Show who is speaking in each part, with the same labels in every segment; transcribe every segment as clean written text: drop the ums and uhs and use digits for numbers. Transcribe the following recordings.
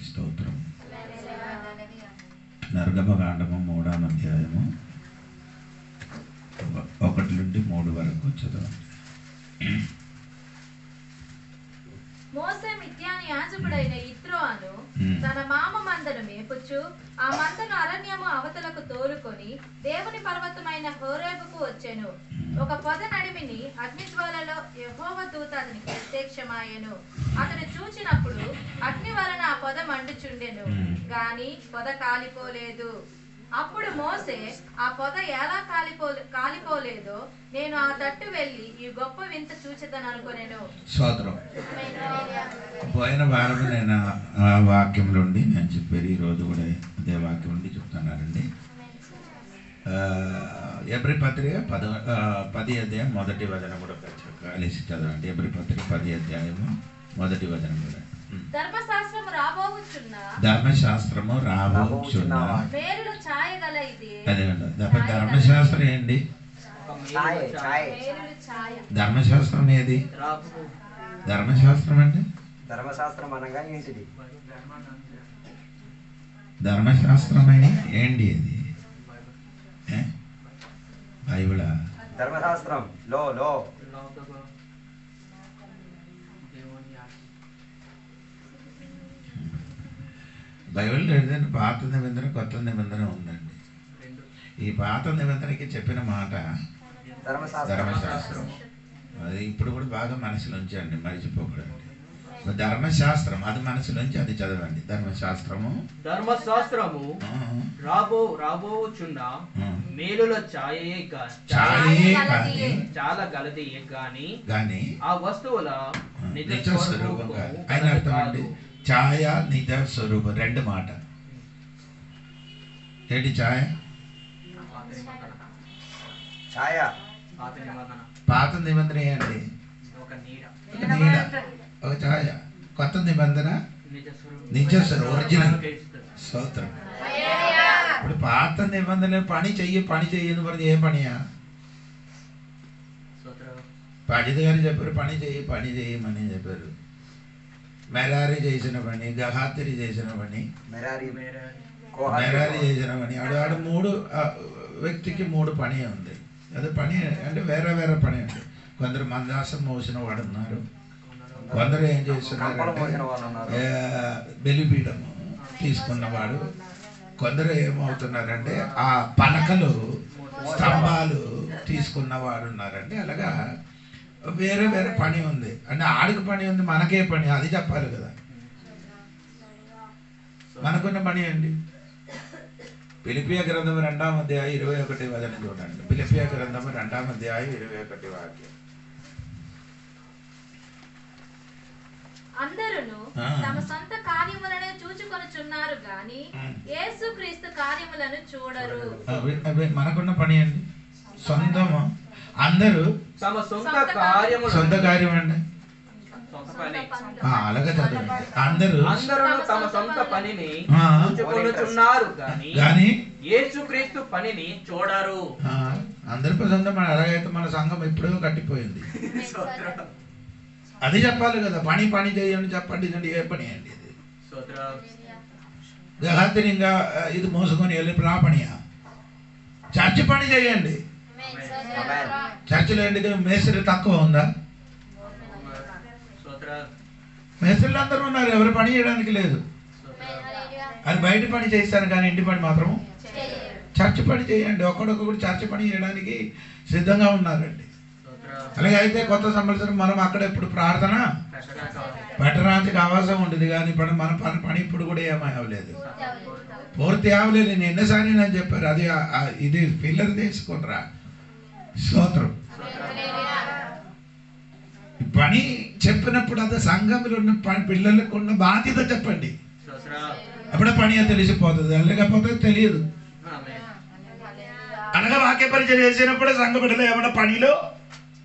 Speaker 1: స్తోత్రం. నిర్గమకాండము 3వ అధ్యాయము 1 నుండి 3 వరకు చదవండి.
Speaker 2: మోసే మిద్యాను యాజకుడైన యిత్రోను తన మామ మందను మేపుచు ఆ మందను అరణ్యము అవతలకు తోలుకొని దేవుని పర్వతమైన హోరేబుకు వచ్చెను. ఒక పొద నడిమిని అగ్నిజ్వాలలో యెహోవా దూత అతనికి ప్రత్యక్షమాయెను. అతడు చూచినప్పుడు అగ్ని వలన ఆ పొద మండుచుండెను, గాని పొద కాలిపోలేదు. అప్పుడు మోసే ఆ పొద ఎలా కాలిపోలేదో నేను ఆ తట్టు వెళ్ళి ఈ గొప్ప వింత చూచెదను అనుకొనెను.
Speaker 1: స్తోత్రం. పోయిన వారం నేను ఆ వాక్యం నుండి నేను చెప్పారు, ఈరోజు కూడా అదే వాక్యం నుండి చెప్తున్నానండి. ఎబ్రి పత్రిక 10వ అధ్యాయం 1వ వచనం కూడా కలిసి చదవండి. ఎబ్రి పత్రిక 10వ అధ్యాయము 1వ వచనం కూడా.
Speaker 2: ధర్మశాస్త్రము
Speaker 1: రాబోచున్న
Speaker 2: మేలుల ఛాయ గల ఇది.
Speaker 1: ధర్మశాస్త్రం ఏంటి? ధర్మశాస్త్రం ఏది? ధర్మశాస్త్రం అంటే
Speaker 3: ధర్మశాస్త్రం అనగా ఏంటిది?
Speaker 1: ధర్మశాస్త్రం అని ఏంటి? అది బైబిల్.
Speaker 3: ధర్మశాస్త్రం లో
Speaker 1: బైబిల్లో ఏదైనా పాత నిబంధన కొత్త నిబంధన ఉందండి. ఈ పాత నిబంధనకి చెప్పిన మాట ధర్మశాస్త్రం. అది ఇప్పుడు కూడా బాగా మనసులో ఉంచండి, మరిచిపోకూడదు. ధర్మశాస్త్రం అది మనసులోంచి అది చదవండి. ధర్మశాస్త్రము
Speaker 4: రాబోచున్న మేలుల ఛాయే చాలా గలది గాని ఆ వస్తువుల
Speaker 1: నిజ స్వరూపం ఆయన అర్థం అండి. ఛాయ నిజ స్వరూపం రెండు మాట ఏంటి? ఛాయ పాత నిబంధన ఏంటి? నీడ, ఒక ఛాయ. కొత్త నిబంధన నిజ స్వరూపం, ఒరిజినల్. స్తోత్రం. ఇప్పుడు పాత నిబంధన పని చెయ్యని మరి ఏ పనియా? పండిత్ గారు చెప్పారు పని చేయమని చెప్పారు. మెరారి చేసిన పని, గహాతిరి చేసిన పని, మెరారి చేసిన పని, ఆడు 3 వ్యక్తికి 3 పని ఉంది. అదే పని అంటే వేరే వేరే పని ఉంది. కొందరు మందాసం మోసిన వాడు ఉన్నారు, కొందరు ఏం చేస్తున్నారంటే బలిపీఠము తీసుకున్నవాడు, కొందరు ఏమవుతున్నారంటే ఆ పలకలు స్తంభాలు తీసుకున్నవాడు ఉన్నారండి. అలాగా వేరే వేరే పని ఉంది. అంటే ఆడికి పని ఉంది, మనకే పని, అది చెప్పాలి కదా. మనకున్న పని అండి. ఫిలిప్పియ గ్రంథం 2వ అధ్యాయం 21వ వచనం చూడండి. ఫిలిప్పియ గ్రంథం 2వ అధ్యాయం 21వ వాక్యం.
Speaker 2: అందరూ తమ సొంత కార్యములనే చూచుకొనుచున్నారు గాని యేసుక్రీస్తు కార్యములను చూడరు.
Speaker 1: మనకున్న పని అండి సొంతము. అందరూ
Speaker 4: తమ సొంత
Speaker 1: కార్యం అండి. అలాగే చదవండి. అందరూ
Speaker 4: తమ సొంత పనిని చూచుకొనుచున్నారు గాని యేసుక్రీస్తు పనిని చూడరు.
Speaker 1: అందరికీ సొంతం. అలాగైతే మన సంఘం ఎప్పుడో కట్టిపోయింది. అది చెప్పాలి కదా. పని చేయండి చెప్పండి. ఇదండి ఏ పని అండి ఇది? గహాతిరిగా ఇది మోసుకొని వెళ్ళి ఆ పనియా? చర్చి పని చేయండి. చర్చిలో ఏంటి మేస్త్రి తక్కువ ఉందా? మేస్త్రీలు అందరూ ఉన్నారు, ఎవరు పని చేయడానికి లేదు. అది బయట పని చేస్తారు కానీ ఇంటి పని మాత్రం చర్చి పని చేయండి. ఒక్కొక్కరు చర్చి పని చేయడానికి సిద్ధంగా ఉన్నారండి. అలాగే అయితే కొత్త సంవత్సరం మనం అక్కడ ఇప్పుడు ప్రార్థన పెట్టడానికి అవకాశం ఉంటుంది, కానీ ఇప్పుడు మన పని ఇప్పుడు కూడా ఏమీ అవ్వలేదు, పూర్తి అవ్వలేదు. నేను ఎన్నోసారి నేను చెప్పారు అది ఇది పిల్లలు తీసుకునిరా. స్తోత్రం. పని చెప్పినప్పుడు అది సంఘంలో ఉన్న పిల్లలకు ఉన్న బాధ్యత చెప్పండి. అప్పుడే పని తెలిసిపోతుంది, లేకపోతే తెలియదు. అనగా వాక్య పరిచయం చేసినప్పుడు సంఘ బిడ్డలు ఏమన్నా పనిలో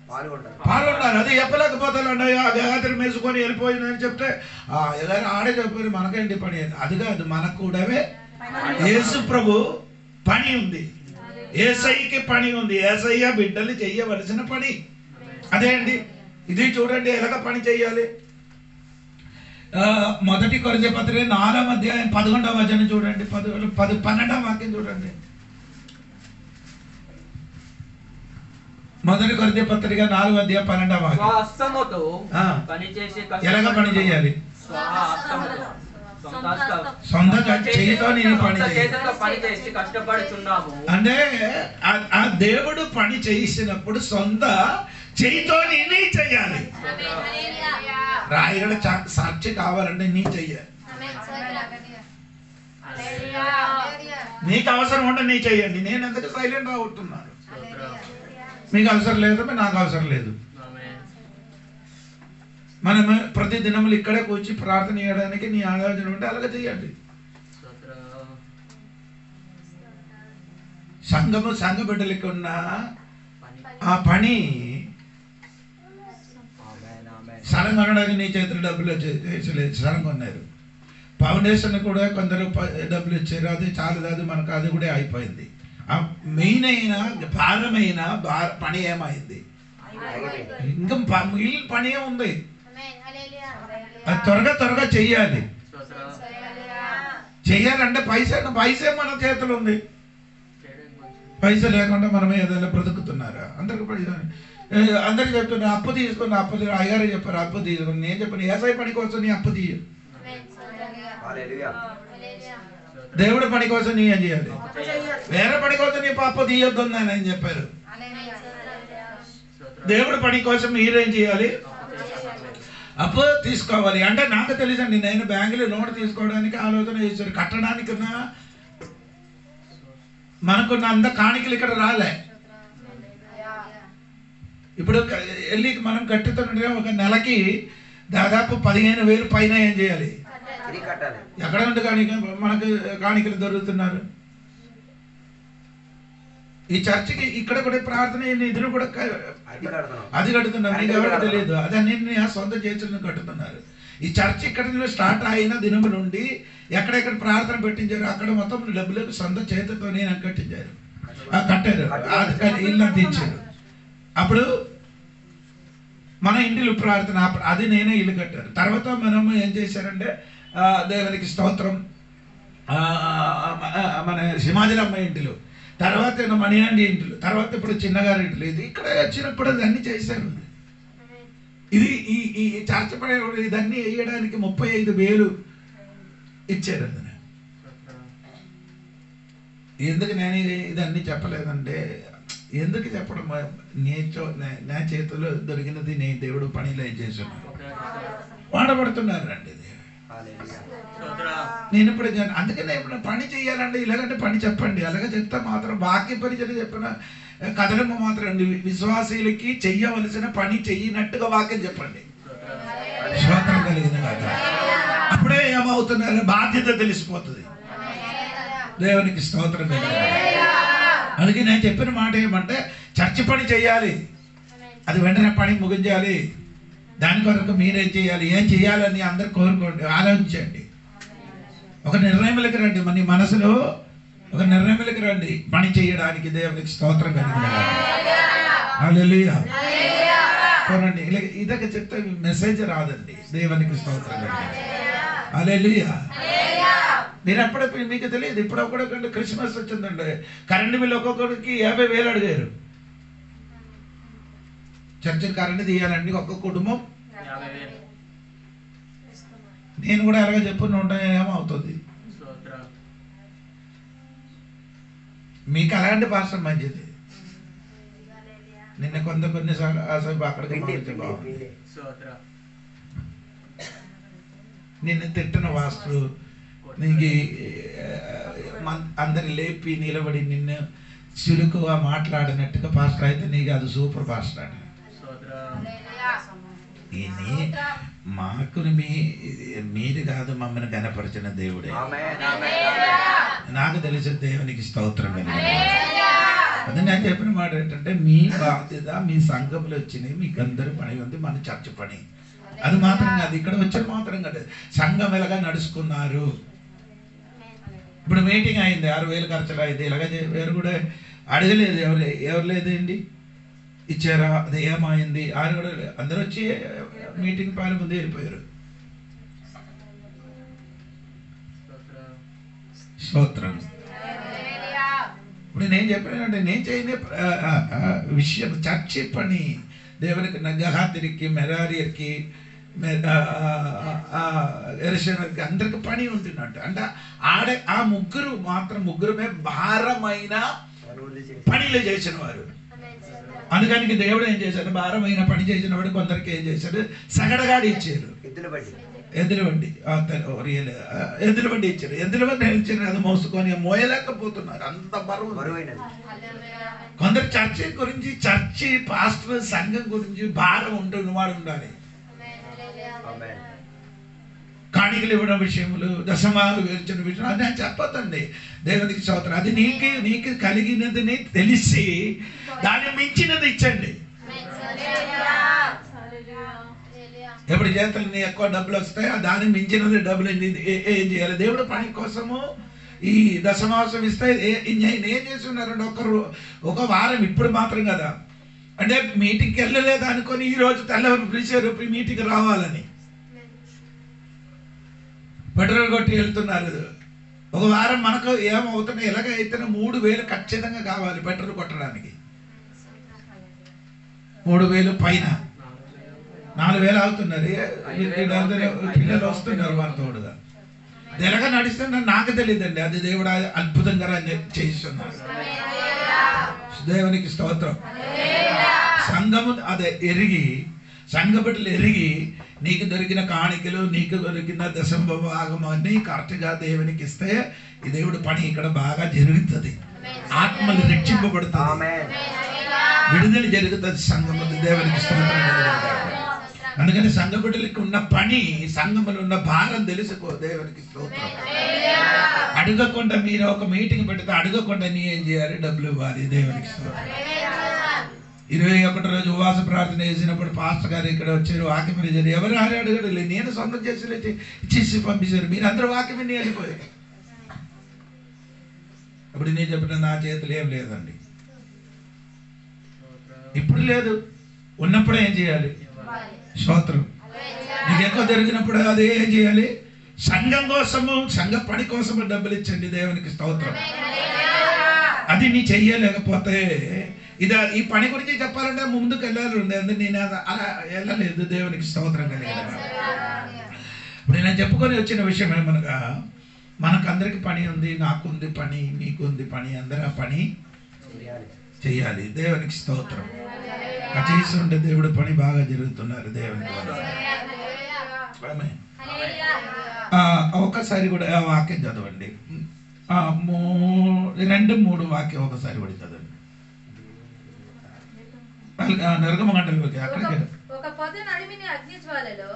Speaker 1: పాల్గొన్నారు. అది చెప్పలేకపోతే గహాతిరి మేసుకొని వెళ్ళిపోయిందని చెప్తే ఎవరైనా ఆడే చెప్పారు మనకేంటి పని. అది కాదు, మనకు కూడా యేసు ప్రభు పని ఉంది, యేసయ్యకి పని ఉంది. యేసయ్య బిడ్డలు చెయ్యవలసిన పని అదే అండి. ఇది చూడండి ఎలాగ పని చెయ్యాలి. మొదటి కొరింథీ పత్రిక 4వ అధ్యాయం 11వ వచనం చూడండి, 12వ వాక్యం చూడండి. మొదటి కొరింథీ పత్రిక 4వ అధ్యాయం 12వ వాక్యం.
Speaker 4: స్వహస్తముతో పనిచేసి
Speaker 1: ఎలాగ పని చేయాలి? సొంత చేతితో నేను
Speaker 4: పని చేసి కష్టపడుతున్నాము.
Speaker 1: అంటే ఆ దేవుడు పని చేసినప్పుడు సొంత చేయితో నీ చెయ్యాలి. రాయగడ సాక్షి కావాలంటే నీ చెయ్యాలి. నీకు అవసరం ఉంటే నీ చెయ్యండి. నేను ఎందుకు సైలెంట్ అవుతున్నాను? మీకు అవసరం లేదు, నాకు అవసరం లేదు. మనం ప్రతి దినములు ఇక్కడే కూర్చి ప్రార్థన చేయడానికి నీ ఆలోచన ఉంటే అలాగే చేయండి. సంఘ బిడ్డలకి ఉన్న ఆ పని స్థలం కొనడానికి నీ చేతులు డబ్బులు చేసలేదు, స్థలం కొన్నారు. ఫౌండేషన్ కూడా కొందరు డబ్బులు ఇచ్చారు, అది చాలు, అది మనకు అది కూడా అయిపోయింది. ఆ మెయిన్ అయిన భారమైన పని ఏమైంది? ఇంకా మిగిలిన పని ఉంది, అది త్వరగా చెయ్యాలి. చెయ్యాలంటే పైసే మన చేతులు ఉంది. పైస లేకుండా మనమే ఏదైనా బ్రతుకుతున్నారా? అందరికి చెప్తున్నా అప్పు తీసుకుని, అయ్యారు చెప్పారు అప్పు తీసుకుని. నేను చెప్పాను ఏసై పని కోసం నీ అప్పు తీయ, దేవుడి పని కోసం నీ ఏం చేయాలి? వేరే పని కోసం నీ అప్పు తీయొద్దు అని ఆయన చెప్పారు. దేవుడి పని కోసం మీరేం చేయాలి? అప్పు తీసుకోవాలి. అంటే నాకు తెలుసండి, నేను బ్యాంకులో లోన్ తీసుకోవడానికి ఆలోచన చేశారు. కట్టడానికి మనకున్న అంత కాணிకలు ఇక్కడ రాలే. ఇప్పుడు వెళ్ళి మనం కట్టుతుంటే ఒక నెలకి దాదాపు 15,000 పైన ఏం చేయాలి? ఎక్కడ ఉండి మనకు కాணிకలు దొరుకుతున్నారు. ఈ చర్చికి ఇక్కడ కూడా ప్రార్థన నిధులు కూడా అది కడుతున్నారు. మీకు ఎవరికి తెలియదు, అది అన్నింటినీ సొంత చేతులను కట్టుతున్నారు. ఈ చర్చ్ ఇక్కడ స్టార్ట్ అయిన దినము నుండి ఎక్కడెక్కడ ప్రార్థన పెట్టించారు అక్కడ మొత్తం డబ్బులకు సొంత చేతితో నేను కట్టించారు, కట్టారు, ఇల్లు అందించారు. అప్పుడు మన ఇంటిలో ప్రార్థన, అది నేనే ఇల్లు కట్టారు. తర్వాత మనం ఏం చేశారంటే దేవునికి స్తోత్రం, మన సింహాచలమ్మ ఇంటిలో, తర్వాత మణియాండి ఇంటిలో, తర్వాత ఇప్పుడు చిన్నగారి ఇంటిలో. ఇది ఇక్కడ వచ్చినప్పుడు అది అన్ని చేశారు. ఇది ఈ చర్చ పడే ఇదన్నీ వేయడానికి 35,000 ఇచ్చారు. అది ఎందుకు నేను ఇదన్నీ చెప్పలేదంటే, ఎందుకు చెప్పడం, నా చేతిలో దొరికినది నేను దేవుడు పనిలో ఏం చేస్తున్నాను, వాడబడుతున్నారు అండి. నేను ఇప్పుడు అందుకనే ఇప్పుడు పని చేయాలండి, ఇలాగంటే పని చెప్పండి. అలాగే చెప్తా మాత్రం వాక్య పరిచయం చెప్పిన కథలమ్మ మాత్రం అండి, విశ్వాసీలకి చెయ్యవలసిన పని చెయ్యినట్టుగా వాక్యం చెప్పండి. స్తోత్రం కలిగిన కాక అప్పుడే ఏమవుతున్నారు, బాధ్యత తెలిసిపోతుంది. దేవునికి స్తోత్రం కలిగిన. అందుకే నేను చెప్పిన మాట ఏమంటే, చర్చి పని చేయాలి, అది వెంటనే పని ముగించాలి. దాని కొరకు మీరేం చేయాలి, ఏం చేయాలని అందరు కోరుకోండి, ఆలోచించండి. ఒక నిర్ణయంలోకి రండి, మన మనసులో ఒక నిర్ణయంలోకి రండి పని చేయడానికి. దేవునికి స్తోత్రం కలిగింది. హల్లెలూయా. చూడండి, ఇదొక చెప్తే మెసేజ్ రాదండి. దేవునికి స్తోత్రం కలిగింది. హల్లెలూయా. మీరు ఎప్పుడైనా మీకు తెలియదు, ఇప్పుడు ఒక్కొక్కటి క్రిస్మస్ వచ్చిందండి, కరెంటు బిల్లు ఒక్కొక్కడికి 50,000 అడిగారు. చర్చలు కరెంటు తీయాలండి ఒక్కొక్క కుటుంబం. నేను కూడా ఎలాగ చెప్పుకుంటూ ఉంటాను, ఏమవుతుంది మీకు అలాంటి భాష మంచిది. నిన్న కొన్నిసార్లు అక్కడికి నిన్ను తిట్టిన వాస్తు నీకు అందరి లేపి నిలబడి నిన్ను చురుకుగా మాట్లాడినట్టుగా పాస్టర్ అయితే నీకు అది సూపర్ పాస్టర్. మాకు మీరు కాదు, మమ్మల్ని కనపరిచిన దేవుడే. నాకు తెలిసిన దేవునికి స్తోత్రం. అది నేను చెప్పిన మాట ఏంటంటే, మీ బాధ్యత మీ సంఘంలో వచ్చినాయి, మీకు అందరూ పని ఉంది, మన చర్చ పని. అది మాత్రం కాదు, ఇక్కడ వచ్చిన మాత్రం కాదు, సంఘం ఎలాగా నడుచుకున్నారు. ఇప్పుడు మీటింగ్ అయింది, 6,000 ఖర్చులు అయింది. ఇలాగ ఎవరు కూడా అడగలేదు, ఎవరు లేదండి, ఇచ్చారా, అది ఏమైంది, ఆయన కూడా అందరూ వచ్చి మీటింగ్ పాలు ముందు వెళ్ళిపోయారు. స్తోత్రం. ఇప్పుడు నేను చెప్పానంటే నేను చేయని విషయం చర్చి పని దేవునికి గహాతిరికి మెరారియర్కి ఎరుషలేముకి అందరికి పని ఉంటున్నట్టు అంటే ఆ ముగ్గురమే భారమైన పనిలో చేసిన వారు. అందుకని దేవుడు ఏం చేశాడు, భారమైన పని చేసిన వాడు కొందరికి ఏం చేశాడు, సగడగాడి ఇచ్చారు, ఎద్దుల బండి ఇచ్చారు. ఎద్దుల బండి ఇచ్చారు, అది మోసుకొని మోయలేకపోతున్నారు, అంత బరువు. కొందరు చర్చి గురించి, చర్చి పాస్టర్ సంఘం గురించి భారం వాడు ఉండాలి. కాணிకలు ఇవ్వడం విషయములు, దశమాలు వేర్చిన విషయం అది నేను చెప్పొద్దండి. దేవునికి స్తోత్రం. అది నీకు కలిగినది తెలిసి దాన్ని మించినది ఇచ్చండి. ఎప్పుడు చేతులు నీ ఎక్కువ డబ్బులు వస్తాయి, దానికి మించినది డబ్బులు ఏం చేయాలి? దేవుడు పని కోసము ఈ దశమాసం ఇస్తే నేను ఏం చేసి ఉన్నారండి, ఒక వారం ఇప్పుడు మాత్రం కదా అంటే మీటింగ్కి వెళ్ళలేదు అనుకొని ఈరోజు తెల్లవారు పిలిచారు మీటింగ్కి రావాలని పెట్రోల్ కొట్టి వెళ్తున్నారు. ఒక వారం మనకు ఏమవుతున్నాయి, ఎలాగైతే 3,000 ఖచ్చితంగా కావాలి పెట్రోల్ కొట్టడానికి. 3,000 పైన 4,000 అవుతున్నారు. పిల్లలు వస్తున్నారు వారి తోడుగా. ఎలాగ నడుస్తున్నా నాకు తెలియదండి, అది దేవుడు అద్భుతంగా చేయిస్తున్నారు. దేవునికి స్తోత్రం. సంఘము అదే ఎరిగి, సంఘ బిడ్డలు ఎరిగి నీకు దొరికిన కాணிకలు, నీకు దొరికిన దశంభాగం అన్నీ కరెక్ట్గా దేవునికి ఇస్తే ఈ దేవుడు పని ఇక్కడ బాగా జరుగుతుంది. ఆత్మలు రక్షింపబడుతుంది, విడుదల జరుగుతుంది సంఘము. దేవునికి స్తోత్రం. అందుకని సంఘ బిడ్డలకి ఉన్న పని, సంఘములో ఉన్న భారం తెలుసుకో. దేవునికి స్తోత్రం. అడగకుండా మీరు ఒక మీటింగ్ పెడితే అడగకుండా నీ ఏం చేయాలి, డబ్బులు ఇవ్వాలి. దేవునికి స్తోత్రం. 21 రోజు ఉపవాస ప్రార్థన చేసినప్పుడు పాస్టర్ గారు ఇక్కడ వచ్చారు, వాక్యం చేశారు. ఎవరు అడగడం, నేను సొంతం చేసి పంపించారు. మీరు అందరూ వాక్యం విని వెళ్ళిపోయారు. అప్పుడు నేను చెప్పిన నా చేతులు ఏం లేదండి, ఇప్పుడు లేదు, ఉన్నప్పుడే ఏం చేయాలి? స్తోత్రం. నీకు ఎక్కువ జరిగినప్పుడు అదే ఏం చేయాలి? సంఘం కోసము, సంఘ పని కోసము డబ్బులు ఇచ్చండి. దేవునికి స్తోత్రం. అది నీ చెయ్యలేకపోతే ఈ పని గురించి చెప్పాలంటే ముందుకు వెళ్ళాలి. నేను అలా వెళ్ళలేదు. దేవునికి స్తోత్రం కలిగిన. ఇప్పుడు నేను చెప్పుకొని వచ్చిన విషయం ఏమనగా, మనకు అందరికి పని ఉంది, నాకుంది పని, మీకుంది పని, అందరూ పని చెయ్యాలి. దేవునికి స్తోత్రం. చేస్తుంటే దేవుడు పని బాగా జరుగుతున్నారు. దేవునికి ఒకసారి కూడా వాక్యం చదవండి, 2-3 వాక్యం ఒకసారి కూడా చదవండి. నిర్గమకాండలోకి అక్కడికి.
Speaker 2: ఒక పొద నడిమిని అగ్ని జ్వాలలో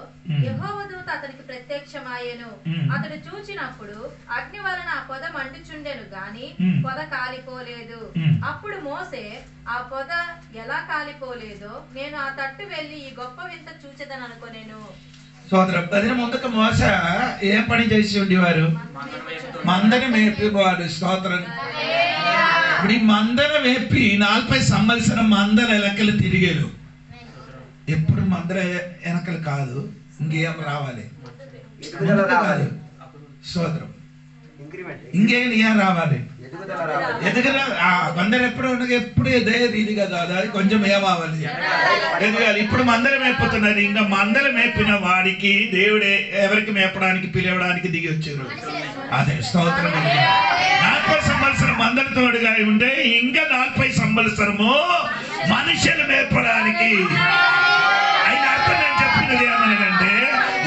Speaker 2: యెహోవా దూత అతనికి ప్రత్యక్షమాయెను. అతడు చూచినప్పుడు అగ్ని వలన ఆ పొద మండుచుండెను గాని పొద కాలిపోలేదు. అప్పుడు మోసే, ఆ పొద ఎలా కాలిపోలేదో నేను ఆ తట్టు వెళ్లి ఈ గొప్ప వింత చూచెదను అనుకొనెను.
Speaker 1: సోదరు, అదే ముందుకు మోసే ఏం పని చేసి ఉండేవారు? మందని మేపేవాడు. స్తోత్రం. ఇప్పుడు ఈ మందర వేపి 40 సంవత్సరం మందర ఎలకలు తిరిగారు. ఎప్పుడు మందర వెనకలు కాదు, ఇంకేం రావాలి? స్తోత్రం. ఇంకేం రావాలి? ఎదుగుదల. మందర ఎప్పుడు ఇదే రీతిగా కాదు, అది కొంచెం ఏమవ్వాలి, ఎదగాలి. ఇప్పుడు మందరం మేపుతున్నారు. ఇంకా మందరం మేపిన వాడికి దేవుడే ఎవరికి మేపడానికి పిలవడానికి దిగి వచ్చారు. అదే స్తోత్రం. 40 సంవత్సరం మందరి తోడుగా ఉంటే ఇంకా 40 సంవత్సరము మనుషులు మేపడానికి. అయిన అర్థం నేను చెప్పినది ఏమనంటే,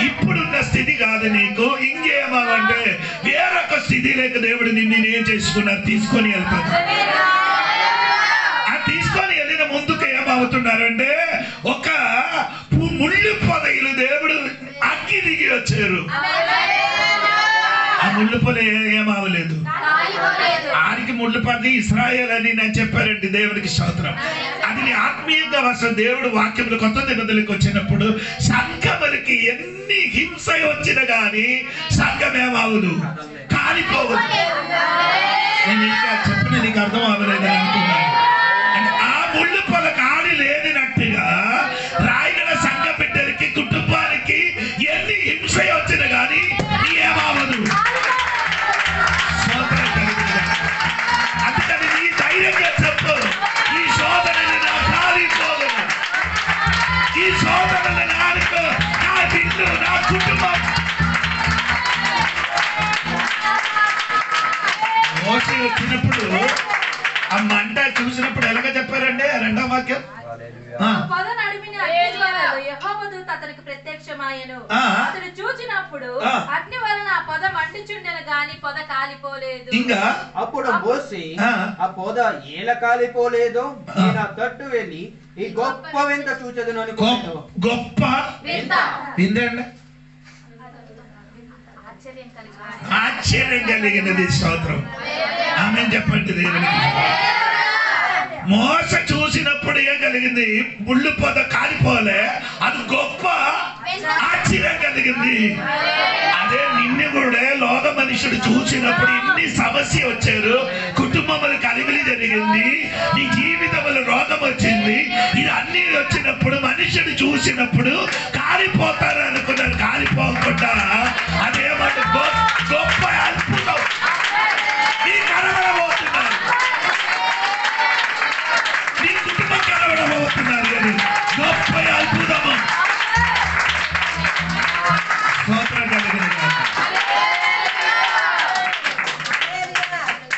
Speaker 1: ఇప్పుడున్న స్థితి కాదు నీకు, ఇంకేమంటే వేరొక స్థితి లేక దేవుడు నిన్ను ఏం చేసుకున్నారు, తీసుకొని వెళ్తాడు. ఆ తీసుకొని వెళ్ళిన ముందుకు ఏమవుతున్నారంటే, ఒక ముళ్ళు పొదలు దేవుడు అగ్గి దిగి వచ్చారు. ఆ ముళ్ళు పొద ఏమవలేదు, ఆడికి ముళ్ళు పది ఇశ్రాయేల్ అని నేను చెప్పారండి. దేవునికి స్తోత్రం. అది ఆత్మీయంగా వస్తుంది. దేవుడు వాక్యములు కొత్త నిబంధనలకు వచ్చినప్పుడు సంఘములకి ఎన్ని హింస వచ్చినా గానీ సంఘం ఏమవుదు, కాలిపోవద్దు. నేను ఇంకా చెప్పిన నీకు అర్థం అవ్వలేదని అనుకున్నాను. ఆ ముళ్ళు పొల కాడి లేనినట్టుగా రాయగల సంఘ బిడ్డలకి, కుటుంబానికి ఎన్ని హింస వచ్చినా గానీ ఏమవదు. స్తోత్రం. కుటుంబం. మోషే వచ్చినప్పుడు ఆ మంట చూసినప్పుడు ఎలాగ చెప్పారండి రెండో వాక్యం?
Speaker 2: పొద నడిమిన అగ్నిజ్వాలలు యెహోవా దూత అతనికి ప్రత్యక్షమాయెను. అతడు చూచినప్పుడు అగ్ని వలన ఆ పొద మండుచుండెను గాని పొద కాలిపోలేదు.
Speaker 1: ఇంకా
Speaker 4: అప్పుడు మోషే ఆ పొద ఏల కాలిపోలేదో నేను ఆ తట్టు వెళ్ళి ఈ గొప్ప వింత చూచెదను అనుకున్నాను.
Speaker 1: గొప్ప వింత అండి, ఆశ్చర్యం కలిగినది. స్తోత్రం. ఆమేన్ చెప్పండి దేవునికి. మోస చూసినప్పుడు ఏం కలిగింది? ముళ్ళు పొద కాలిపోలే, అది గొప్ప ఆశ్చర్యం కలిగింది. అదే నిన్ను కూడా లోక మనుషుడు చూసినప్పుడు ఇన్ని సమస్య వచ్చారు, కుటుంబములు కలిగిలి జరిగింది, నీ జీవితంలో రోగం వచ్చింది, ఇది అన్ని వచ్చినప్పుడు మనుషుడు చూసినప్పుడు కాలిపోతారు అనుకున్నారు. కాలిపోకుండా అదేమంట గొప్ప అద్భుతం నీ కనబడబోతున్నారు, నీ కుటుంబం కనబడబోతున్నారు. కానీ గొప్ప అద్భుతము. స్తోత్రం కలిగిన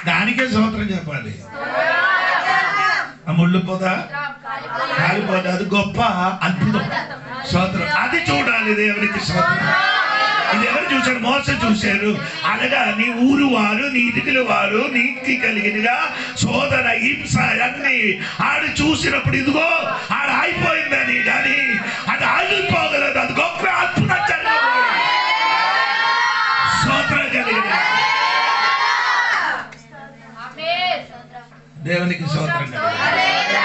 Speaker 1: దానికే స్తోత్రం చెప్పాలి. ఆ ముళ్ళు పొద కాలిపోతే అది గొప్ప అద్భుతం. స్తోత్రం. అది చూడాలి దేవునికి. స్తోత్రం. ఇది ఎవరు చూశారు? మోస చూశారు. అనగా నీ ఊరు వారు, నీ ఇదిగుల వారు, నీతి కలిగినగా సోదర హింస అన్ని ఆడు చూసినప్పుడు ఇదిగో ఆడ అయిపోయిందని, కానీ అది ఆగిపోగలదు. అది గొప్ప అద్భుతం జరగబోతుంది. స్తోత్రం కలిగిన దేవునికి స్తోత్రం కలిగిన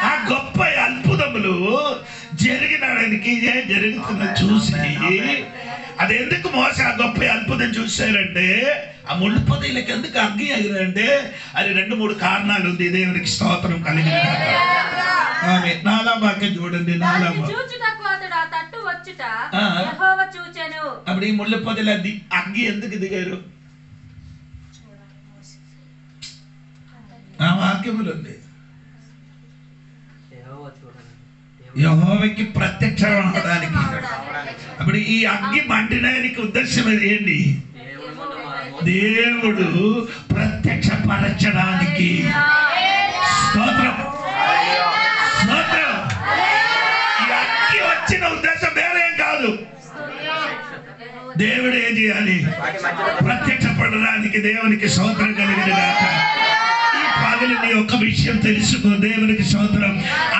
Speaker 1: ఆ గొప్ప అద్భుతములు జరిగినాడానికి జరుగుతున్న చూసి అది ఎందుకు మోస ఆ గొప్ప అద్భుతం చూశారంటే ఆ ముళ్ళు పొదలకు ఎందుకు అగ్గి ఎగిరంటే అది 2-3 కారణాలు ఉంది. దేవునికి స్తోత్రం కలిగిన ఆమె 4వ వాక్యం చూడండి. 4వ అప్పుడు ఈ ముళ్ళు పొదల అగ్గి ఎందుకు దిగారు? ఆ వాక్యములు ఉంది. యెహోవాకి ప్రత్యక్షం అవడానికి. అప్పుడు ఈ అగ్గి మండినానికి ఉద్దేశం ఏంటి? దేవుడు ప్రత్యక్షపరచడానికి. స్తోత్రం. స్తోత్రం. ఈ అగ్గి వచ్చిన ఉద్దేశం వేరేం కాదు. దేవుడు ఏం చేయాలి? ప్రత్యక్షపడడానికి. దేవునికి స్తోత్రం కలిగిన పగలు నీ ఒక్క విషయం తెలుసుకో. దేవునికి స్తోత్రం.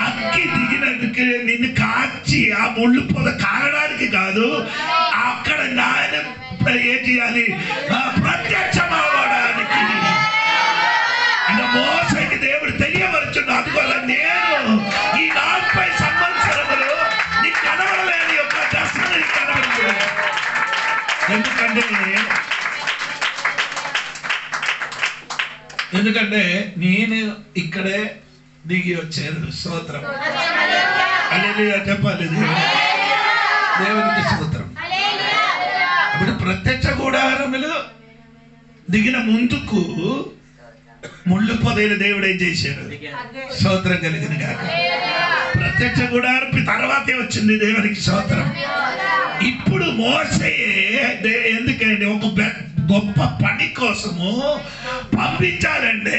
Speaker 1: అగ్గి దిగినందుకు నిన్ను కాచి ఆ ముళ్ళు పొద కారడానికి కాదు, అక్కడ నాయన ఏం చేయాలి? ప్రత్యక్షం అవ్వడానికి. అంటే మోసకి దేవుడు తెలియవచ్చును. అందువల్ల నేను ఈ 40 సంవత్సరములు నీకు కనబడలేని యొక్క దర్శనం నీకు కనబడుతుంది. ఎందుకంటే నేను ఇక్కడే దిగి వచ్చాను. స్తోత్రం. హల్లెలూయా చెప్పాలి. దేవునికి స్తోత్రం. అప్పుడు ప్రత్యక్ష గుడారములు దిగిన ముందుకు ముళ్ళు పొదైన దేవుడు ఏం చేశాడు? స్తోత్రం కలిగిన కాక. ప్రత్యక్ష గుడారం తర్వాతే వచ్చింది. దేవునికి స్తోత్రం. ఇప్పుడు మోసే ఎందుకండి ఒక గొప్ప పని కోసము పంపించాలంటే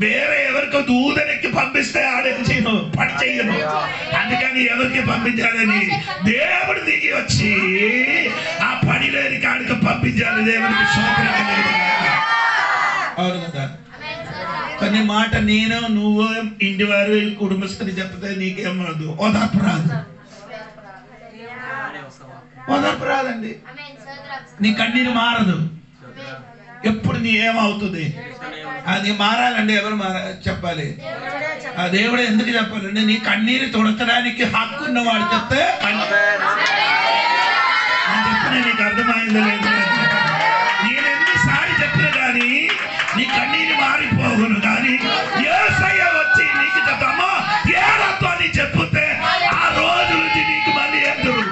Speaker 1: వేరే ఎవరికో దూదనికి పంపిస్తే ఆడేను పని చెయ్యను. అందుకని ఎవరికి పంపించాలని దేవుడు దిగి వచ్చి ఆ పని లేని కాడికి పంపించాలి. దేవునికి స్తోత్రం. అవును కదా? కొన్ని మాట నేను నువ్వు ఇంటి వారు కుటుంబస్తుని చెప్తే నీకేమదు? ఓదార్పు రాదు. ఓదార్పు రాదండి. నీ కన్నీరు మారదు. ఎప్పుడు నీ ఏమవుతుంది? అది మారాలంటే ఎవరు చెప్పాలి? ఆ దేవుడు ఎందుకు చెప్పాలంటే నీ కన్నీరు తుడచడానికి హక్కు ఉన్నవాడు చెప్తే చెప్పిన నీకు అర్థమైంది లేదు. నేను ఎన్నిసారి చెప్పిన కానీ నీ కన్నీరు మారిపోవును. కానీ యేసయ్య వచ్చి నీకు చెప్పమ్మా ఏడతో అని చెప్తే ఆ రోజు నుంచి నీకు మళ్ళీ ఎదురు.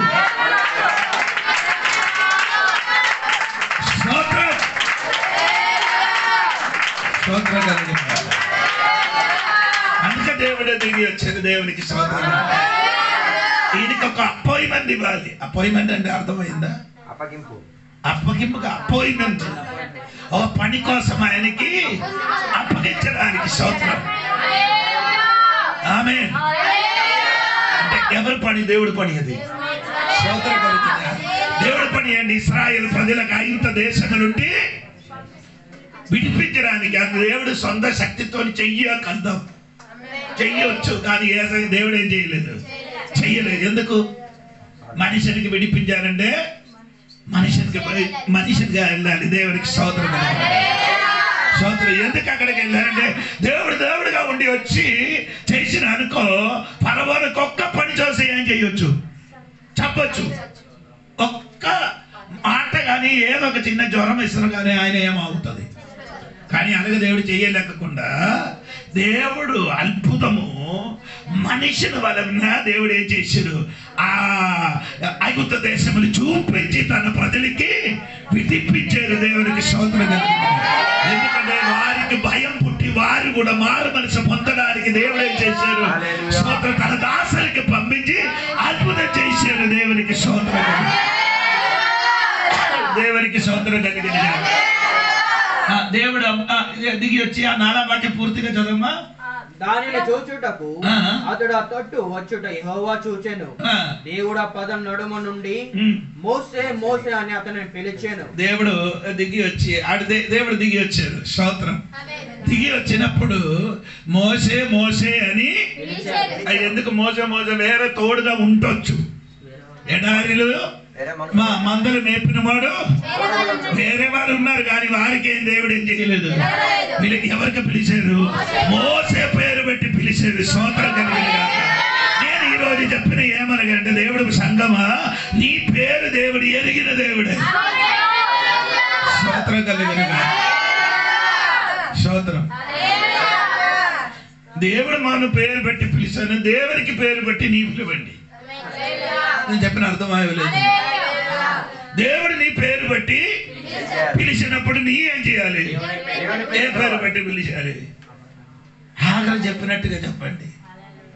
Speaker 1: అందుకే దేవుడే దిగి వచ్చారు. దేవునికి స్తోత్రం. ఈయనకి ఒక అపాయింట్మెంట్ ఇవ్వాలి. అపాయింట్మెంట్ అంటే అర్థమైందా? అప్పగింపుగా అపాయింట్మెంట్, ఒక పని కోసం ఆయనకి అప్పగించడానికి. స్తోత్రం. ఆమేన్. అంటే ఎవరి పని? దేవుడి పని. అది స్తోత్రం కలుగుతుంది. దేవుడి పని అండి. ఇశ్రాయేలు ప్రజలకు ఐగుప్తు దేశం నుండి విడిపించడానికి అది దేవుడు సొంత శక్తితో చెయ్యగలదు, చెయ్యొచ్చు. కానీ దేవుడు ఏం చేయలేదు, చెయ్యలేదు. ఎందుకు? మనిషికి విడిపించాలంటే మనిషిగా వెళ్ళాలి. దేవునికి స్తోత్రం. స్తోత్రం. ఎందుకు అక్కడికి వెళ్ళాలంటే దేవుడుగా ఉండి వచ్చి చేసిన అనుకో, పరవానికి ఒక్క పని చేసి ఏం చేయొచ్చు, చెప్పొచ్చు. ఒక్క మాట కానీ ఏదో ఒక చిన్న జ్వరం ఇస్తున్నా కానీ ఆయన ఏమవుతుంది. కానీ అలాగే దేవుడు చేయలేకుండా దేవుడు అద్భుతము మనిషిని వలన దేవుడు ఏం చేశాడు, ఆ ఐగుప్తు దేశములు చూపించి తన ప్రజలకి విడిపించారు. దేవునికి స్తోత్రం. ఎందుకంటే వారికి భయం పుట్టి వారు కూడా మారు మనసు పొందడానికి దేవుడు ఏం చేశారు, స్తోత్రం, తన దాసులకి పంపించి అద్భుతం చేశారు. దేవునికి స్తోత్రం. దేవునికి స్తోత్రం కలిగిన దేవుడు దిగి వచ్చి ఆ 4వ వాక్యం పూర్తిగా చదవమ్మా.
Speaker 4: దానిని చూచుటకు అతడు ఆ తట్టు వచ్చుట యెహోవా చూచెను. దేవుడు ఆ పదం నడుమ నుండి మోసే మోసే అని అతనిని పిలిచాను.
Speaker 1: దేవుడు దిగి వచ్చి దేవుడు దిగి వచ్చారు. స్తోత్రం. దిగి వచ్చినప్పుడు మోసే మోసే అని. ఎందుకు మోసే మోసే? వేరే తోడుగా ఉండొచ్చు. ఎడారిలో మా మందలు మేపిన వాడు వేరే వారు ఉన్నారు, కానీ వారికి ఏం దేవుడు ఏం చేయలేదు. ఎవరికి పిలిచారు? మోసే పేరు పెట్టి పిలిచారు. స్తోత్రం కలిగిన. నేను ఈ రోజు చెప్పిన ఏమనగంటే, దేవుడు సంగమా, నీ పేరు దేవుడు ఎరిగిన దేవుడే. స్తోత్రం కలిగిన. స్తోత్రం. దేవుడు మన పేరు పెట్టి పిలిచాను. దేవునికి పేరు పెట్టి నీ పిలవండి. నేను చెప్పిన అర్థమయ్యలేదు. దేవుడు నీ పేరు బట్టి పిలిచినప్పుడు నీ ఏం చేయాలి? ఏ పేరు బట్టి పిలిచాలి? హాగరు చెప్పినట్టుగా చెప్పండి,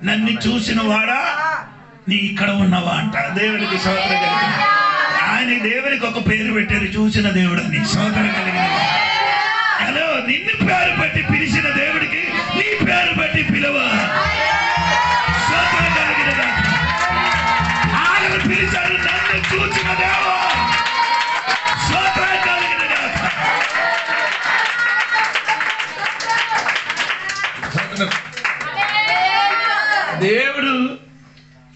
Speaker 1: నన్ను చూసిన వాడా నీ ఇక్కడ ఉన్నవా అంట. దేవునికి స్తోత్రం కలిగిన. ఆయన దేవునికి ఒక పేరు పెట్టారు, చూసిన దేవుడు అని. స్తోత్రం కలిగిన. హలో, నిన్ను పేరు బట్టి పిలిచిన దేవుడికి నీ పేరు బట్టి పిలవ. స్తోత్రం కలిగిన. హాగరు పిలిచారు, నన్ను చూసిన దేవా. దేవుడు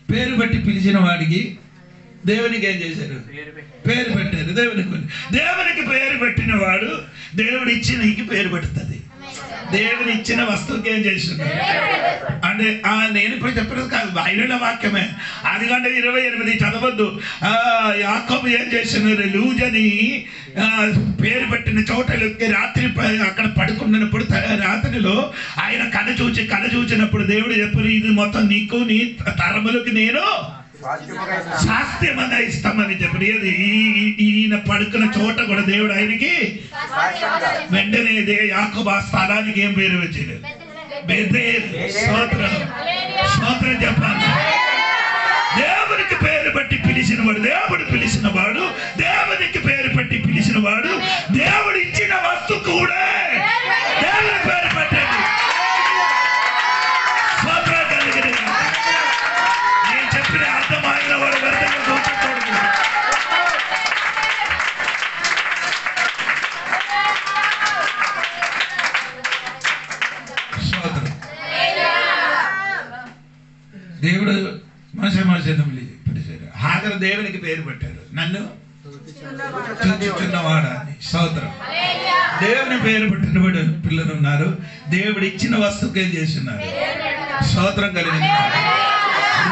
Speaker 1: పేరు బట్టి పిలిచిన వాడికి దేవునికి ఏం చేశారు? పేరు పెట్టారు. దేవునికి పేరు పెట్టిన వాడు దేవుడు ఇచ్చిన నీకు పేరు పెడుతుంది. దేవుని ఇచ్చిన వస్తువుకి ఏం చేస్తున్నారు అంటే నేను ఇప్పుడు చెప్పినది కాదు, బైబిల్ వాక్యమే. 10:28 చదవద్దు. యాకోబు ఏం చేస్తున్నారు? లూజని పేరు పెట్టిన చోటలకి రాత్రి అక్కడ పడుకున్నప్పుడు రాత్రిలో ఆయన కళ చూచినప్పుడు దేవుడు చెప్పారు, ఇది మొత్తం నీకు నీ తరములకి నేను శాస్త్రమంగా ఇస్తామని చెప్పి. ఈయన పడుకున్న చోట కూడా దేవుడు ఆయనకి వెంటనే యాకోబు ఆ స్థలానికి ఏం పేరు వచ్చాడు? బెతేల్. స్తోత్రం. స్తోత్రం చెప్పాలి. దేవునికి పేరు బట్టి పిలిచిన వాడు దేవుడు పిలిచిన వాడు, దేవునికి పేరు బట్టి పిలిచిన వాడు దేవుడు ఇచ్చిన వస్తువు కూడా దేవుని పేరు పెట్టండి. స్తోత్రం కలిగిన. నేను చెప్పిన అర్థమైన వాడు వ్యర్థంగా కూర్చోకూడదు. దేవుడు మోసే పిలిచారు. హాగరు దేవునికి పేరు పెట్టారు, నన్ను చూచుచున్నవాడా అని. స్తోత్రం. దేవుని పేరు పెట్టిన పిల్లలు ఉన్నారు. దేవుడు ఇచ్చిన వస్తువుకి ఏం చేస్తున్నారు? స్తోత్రం కలిగిన.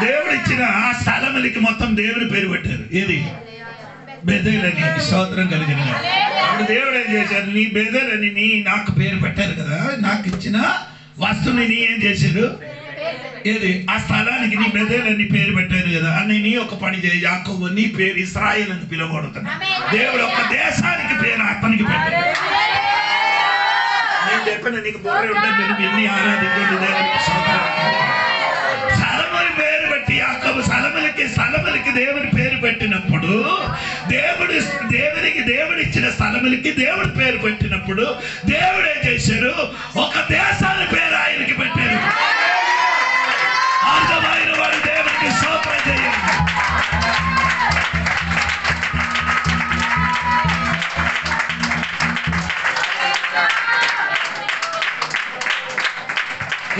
Speaker 1: దేవుడు ఇచ్చిన ఆ స్థలములకి మొత్తం దేవుని పేరు పెట్టారు. ఏది? బెతేల్ అని. స్తోత్రం కలిగిన. అప్పుడు దేవుడు ఏం చేశారు? నీ బెతేల్ అని నీ నాకు పేరు పెట్టారు కదా, నాకు ఇచ్చిన వస్తువుని నీ ఏం చేశారు? ఏది? ఆ స్థలానికి నీ బెతేల్ అని పేరు పెట్టారు కదా అని నీ ఒక పని చేయి. యాకోబు నీ పేరు ఇశ్రాయేలు అని పిలవబడుతున్నా. దేవుడు ఒక దేశానికి పేరు అతనికి పెట్టారు. నేను చెప్పిన నీకు బోరే ఉంటే మీరు ఎన్ని ఆరాధించండి. దేవునికి స్తోత్రం. సొలొమోను పేరు బట్టి యాకోబు స్థలములకి దేవుని పేరు పెట్టినప్పుడు, దేవుడిచ్చిన స్థలములకి దేవుడి పేరు పెట్టినప్పుడు దేవుడు ఏం చేశారు? ఒక దేశాల పేరు ఆయనకి పెట్టారు. అర్థమైన వాడు దేవుడికి స్తోత్రం చేయండి.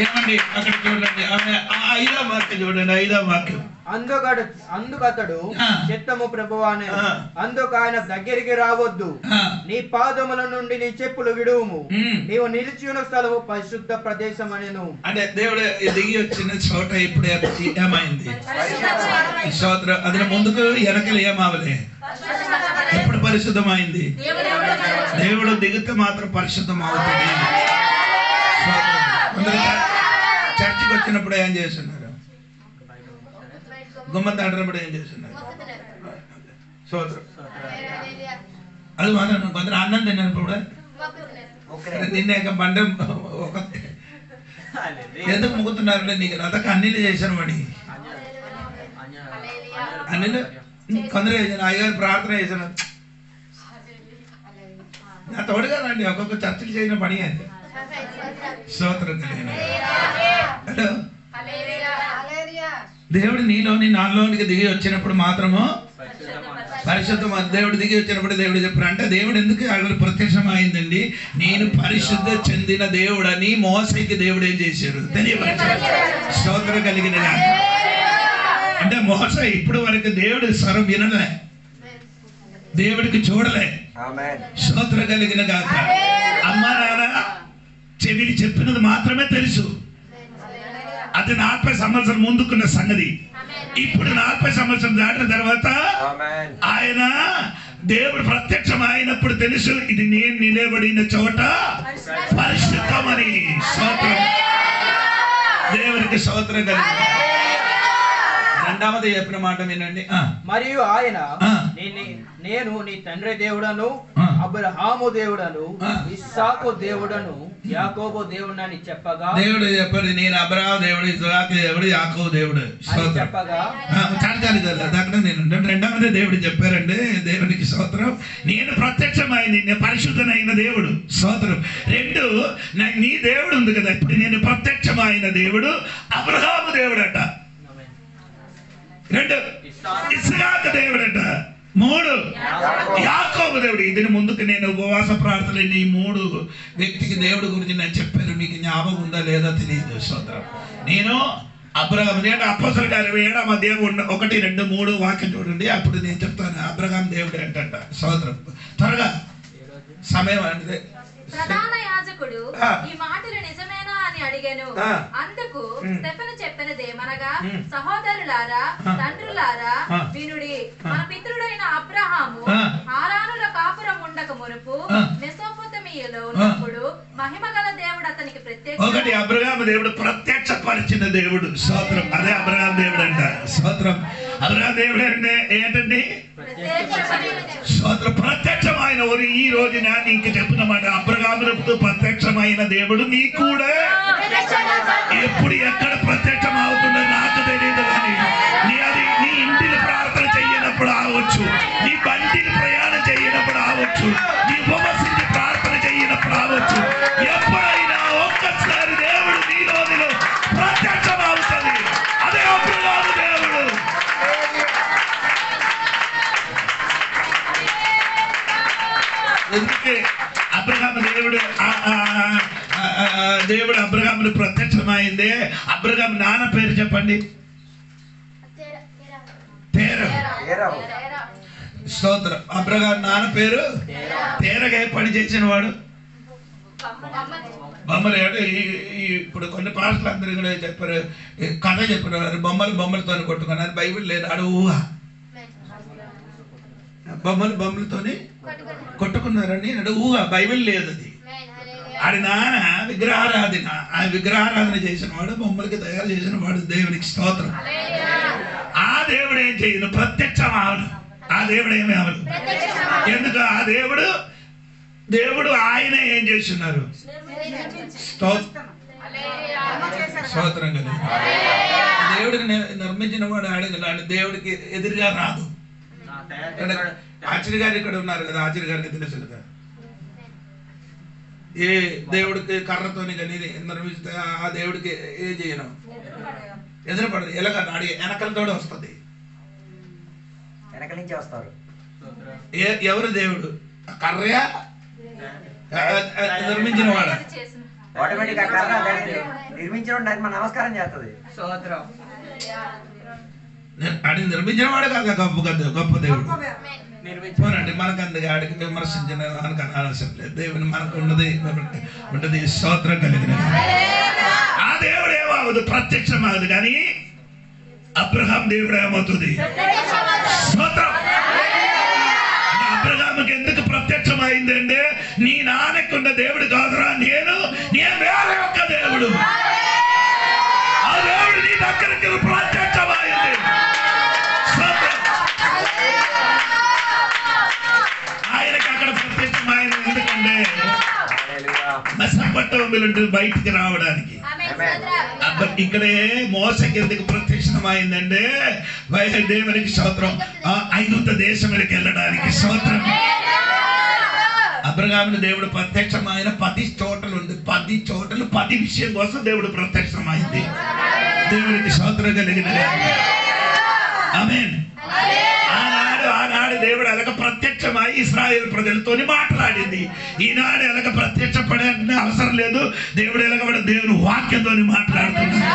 Speaker 1: ఏమండి అక్కడ చూడండి, ఐదో వాక్యం చూడండి, ఐదో వాక్యం.
Speaker 4: అందుకతడు చిత్తము ప్రభువా అనెను. అందుకు ఆయన దగ్గరికి రావద్దు, నీ పాదముల నుండి నీ చెప్పులు విడువుము, నీవు నిలిచి ఉన్న స్థలము పరిశుద్ధ ప్రదేశం అనెను.
Speaker 1: అంటే దేవుడు దిగి వచ్చిన చోట ఇప్పుడు ఏమైంది? స్తోత్రం. అది ముందుకు వెనకలు ఏమవలే, ఎప్పుడు పరిశుద్ధమైంది? దేవుడు దిగితే మాత్రం పరిశుద్ధం అవుతుంది. చర్చికి వచ్చినప్పుడు ఏం చేస్తున్నారు? గుమ్మం దాటినప్పుడు ఏం చేస్తున్నారు? స్తోత్రం. అది మాత్రం కొందరు అన్నం తిన్నప్పుడు నిన్న బండ ఒక ఎందుకు ముగ్గుతున్నారంటే నీకు రథకు అన్నిలు చేశాను వాడి అన్నిలు కొందరు చేశాను, అయ్యగారు ప్రార్థన చేశాను. నా తోడు కదండి, ఒక్కొక్క చర్చలు చేసిన పని అయితే. స్తోత్రం. హలో, దేవుడు నీలోని నాలోనికి దిగి వచ్చినప్పుడు మాత్రము పరిశుద్ధం. దేవుడు దిగి వచ్చినప్పుడు దేవుడు చెప్పారు అంటే దేవుడు ఎందుకు అక్కడ ప్రత్యక్షం అయిందండి? నేను పరిశుద్ధ చెందిన దేవుడని మోసేకి దేవుడు ఏం చేశారు? తెలియపరిచారు. స్తోత్రం కలిగిన అంటే మోసే ఇప్పుడు వరకు దేవుడి స్వరం వినలే, దేవుడికి చూడలే. స్తోత్రం కలిగిన గాక. అమ్మ నాన్న చెవిని చెప్పినది మాత్రమే తెలుసు. అది 40 సంవత్సరం ముందుకున్న సంగతి. ఇప్పుడు 40 సంవత్సరం దాటిన తర్వాత ఆయన దేవుడు ప్రత్యక్షం అయినప్పుడు తెలుసు, ఇది నేను నిలబడిన చోట పరిశుద్ధమని. స్తోత్రం. దేవునికి స్తోత్రం కలిగి. రెండవది చెప్పిన మాట వినండి.
Speaker 4: మరియు ఆయన నేను నీ తండ్రి దేవుడను, అబ్రహాము దేవుడను, ఇస్సాకు దేవుడను, యాకోబు దేవుడని చెప్పగా,
Speaker 1: దేవుడు చెప్పాడు నేను అబ్రహాము దేవుడు, ఇస్సాకు దేవుడు, యాకోబు దేవుడు చెప్పగా అక్కడ నేను రెండవది దేవుడు చెప్పారండి. దేవునికి స్తోత్రం. నేను ప్రత్యక్షమైంది, నేను పరిశుద్ధమైన దేవుడు. స్తోత్రం. రెండు, నీ దేవుడు ఉంది కదా, ఇప్పుడు నేను ప్రత్యక్షమైన దేవుడు అబ్రహాము దేవుడట. రెండు, ఇస్సాకు దేవుడట. మూడు, యాకోబు దేవుడు. ఇది ముందుకు నేను ఉపవాస ప్రార్థనలు ఈ 3 వ్యక్తికి దేవుడి గురించి నేను చెప్పాను. మీకు జ్ఞాపకం ఉందా లేదా తెలియదు. స్తోత్రం. నేను అబ్రహాము అపోస్తలుల కార్యం 7వ అధ్యాయం 1, 2, 3 వాక్యం చూడండి. అప్పుడు నేను చెప్తాను అబ్రహాము దేవుడు ఏంటంట. స్తోత్రం. త్వరగా సమయం అంటే
Speaker 2: ప్రధాన యాజకుడు ఈ మాటలు నిజమేనా అని అడిగాను. అందుకు స్టెఫెను చెప్పినదేమనగా, సహోదరులారా, తండ్రులారా, వినుడి. మన పితరుడైన అబ్రహాము హారానుల కాపురం ఉండక మునుపు మెసొపొతమియాలో ఉన్నప్పుడు మహిమగల దేవుడు అతనికి
Speaker 1: ఒకటి అబ్రహాము దేవుడు ప్రత్యక్షపరిచిన దేవుడు. స్తోత్రం. అదే అబ్రహాము దేవుడు అంట. స్తోత్రం. అబ్రహాము దేవుడు అంటే ఏంటండి? స్తోత్రం. ప్రత్యక్షమైన ఈ రోజున నీకు చెప్తున్నమాట, అబ్రహాముకు ప్రత్యక్షమైన దేవుడు నీకు కూడా ఎప్పుడు ఎక్కడ ప్రత్యక్షం అవుతుందో నాకు తెలియదు, కానీ నీ ఇంటిని ప్రార్థన చేయనప్పుడు ఆవచ్చు, నీ బండిని ప్రయాణం చేయనప్పుడు ఆవచ్చు, నీ ఉపవసించి ప్రార్థన చేయనప్పుడు ఆవచ్చు, ఎప్పుడైనా ఒక్కసారి దేవుడు నీలో ప్రత్యక్షం అవుతుంది. అదే అబ్రహాము దేవుడు. ఎందుకే అబ్రహాము దేవుడు అబ్రహామును ప్రత్యక్షమైందే. అబ్రహాము నాన్న పేరు చెప్పండి. స్తోత్రం. అబ్రహాము నాన్న పేరు తేరగా పని చేసిన వాడు బొమ్మలు. ఇప్పుడు కొన్ని పాటలు అందరూ కూడా చెప్పారు, కథ చెప్పినారు, బొమ్మలతో కొట్టుకున్నారు. బైబిల్ లేదు, ఆడు ఊహ. బొమ్మలతోని కొట్టుకున్నారని ఊహ, బైబిల్ లేదు. అది ఆడి నాన్న విగ్రహారాధన. ఆ విగ్రహారాధన చేసిన వాడు, బొమ్మలకి తయారు చేసిన వాడు. దేవునికి స్తోత్రం. ఆ దేవుడు ఏం చేయను? ప్రత్యక్షం అవడు. ఆ దేవుడు ఏమి అవదు. ఎందుకు? ఆ దేవుడు ఆయన ఏం చేస్తున్నారు? స్తోత్రం కదా. దేవుడికి నిర్మించిన వాడు అడగలాడు, దేవుడికి ఎదురుగా రాదు. ఆచార్య గారు ఇక్కడ ఉన్నారు కదా, ఆచార్య గారికి తెలుసు కదా, ఏ దేవుడికి కర్రతోని కానీ నిర్మిస్తే ఆ దేవుడికి ఏం చేయను, ఎదురుపడదు. ఎలాగ అడిగి వెనకలతో వస్తుంది,
Speaker 3: వెనక నుంచి వస్తారు.
Speaker 1: ఎవరు దేవుడు? కర్రయా నిర్మించిన వాడు?
Speaker 3: ఆటోమేటిక్ ఆ కర్ర నిర్మించిన మన నమస్కారం చేస్తుంది.
Speaker 1: అది నిర్మించిన వాడు కాదు గొప్ప దేవుడు. పోనండి, మనకు అందుకే ఆడికి విమర్శించిన మనకు అనవసరం లేదు. దేవుని మనకు ఉండదు స్తోత్రం కలిగిన ఆ దేవుడు ఏమవుదు, ప్రత్యక్షమవుదు. కానీ అబ్రహాం దేవుడు ఏమవుతుంది? స్తోత్రం. అబ్రహాముకి ఎందుకు ప్రత్యక్షమైంది అంటే, నీ నాన్నకున్న దేవుడు కాదురా, నేను వేరే ఒక్క దేవుడు, ఆ దేవుడు నీ దగ్గరికి ప్రత్యక్షమైంది. ఆయనకి అక్కడ ప్రత్యక్షమైన ఎందుకంటే మెసొపొతామియా బయటికి రావడానికి. ఇక్కడే మోసకి ఎందుకు ప్రత్యక్షమైందంటే, దేవునికి స్తోత్రం, ఐగుప్త దేశంలోకి వెళ్ళడానికి. స్తోత్రం. అబ్రహాముని దేవుడు ప్రత్యక్షమైన 10 చోటలు ఉంది, 10 చోటలు 10 విషయం కోసం దేవుడు ప్రత్యక్షమైంది. దేవునికి స్తోత్రం కలిగిన ఆమేన్. ఆనాడు దేవుడు ఎలాగ ప్రత్యక్షమై ఇశ్రాయేలు ప్రజలతో మాట్లాడింది. ఈనాడు ఎలాగ ప్రత్యక్షపడే అవసరం లేదు. దేవుడు ఎలాగ దేవుని వాక్యంతో మాట్లాడుతున్నారు.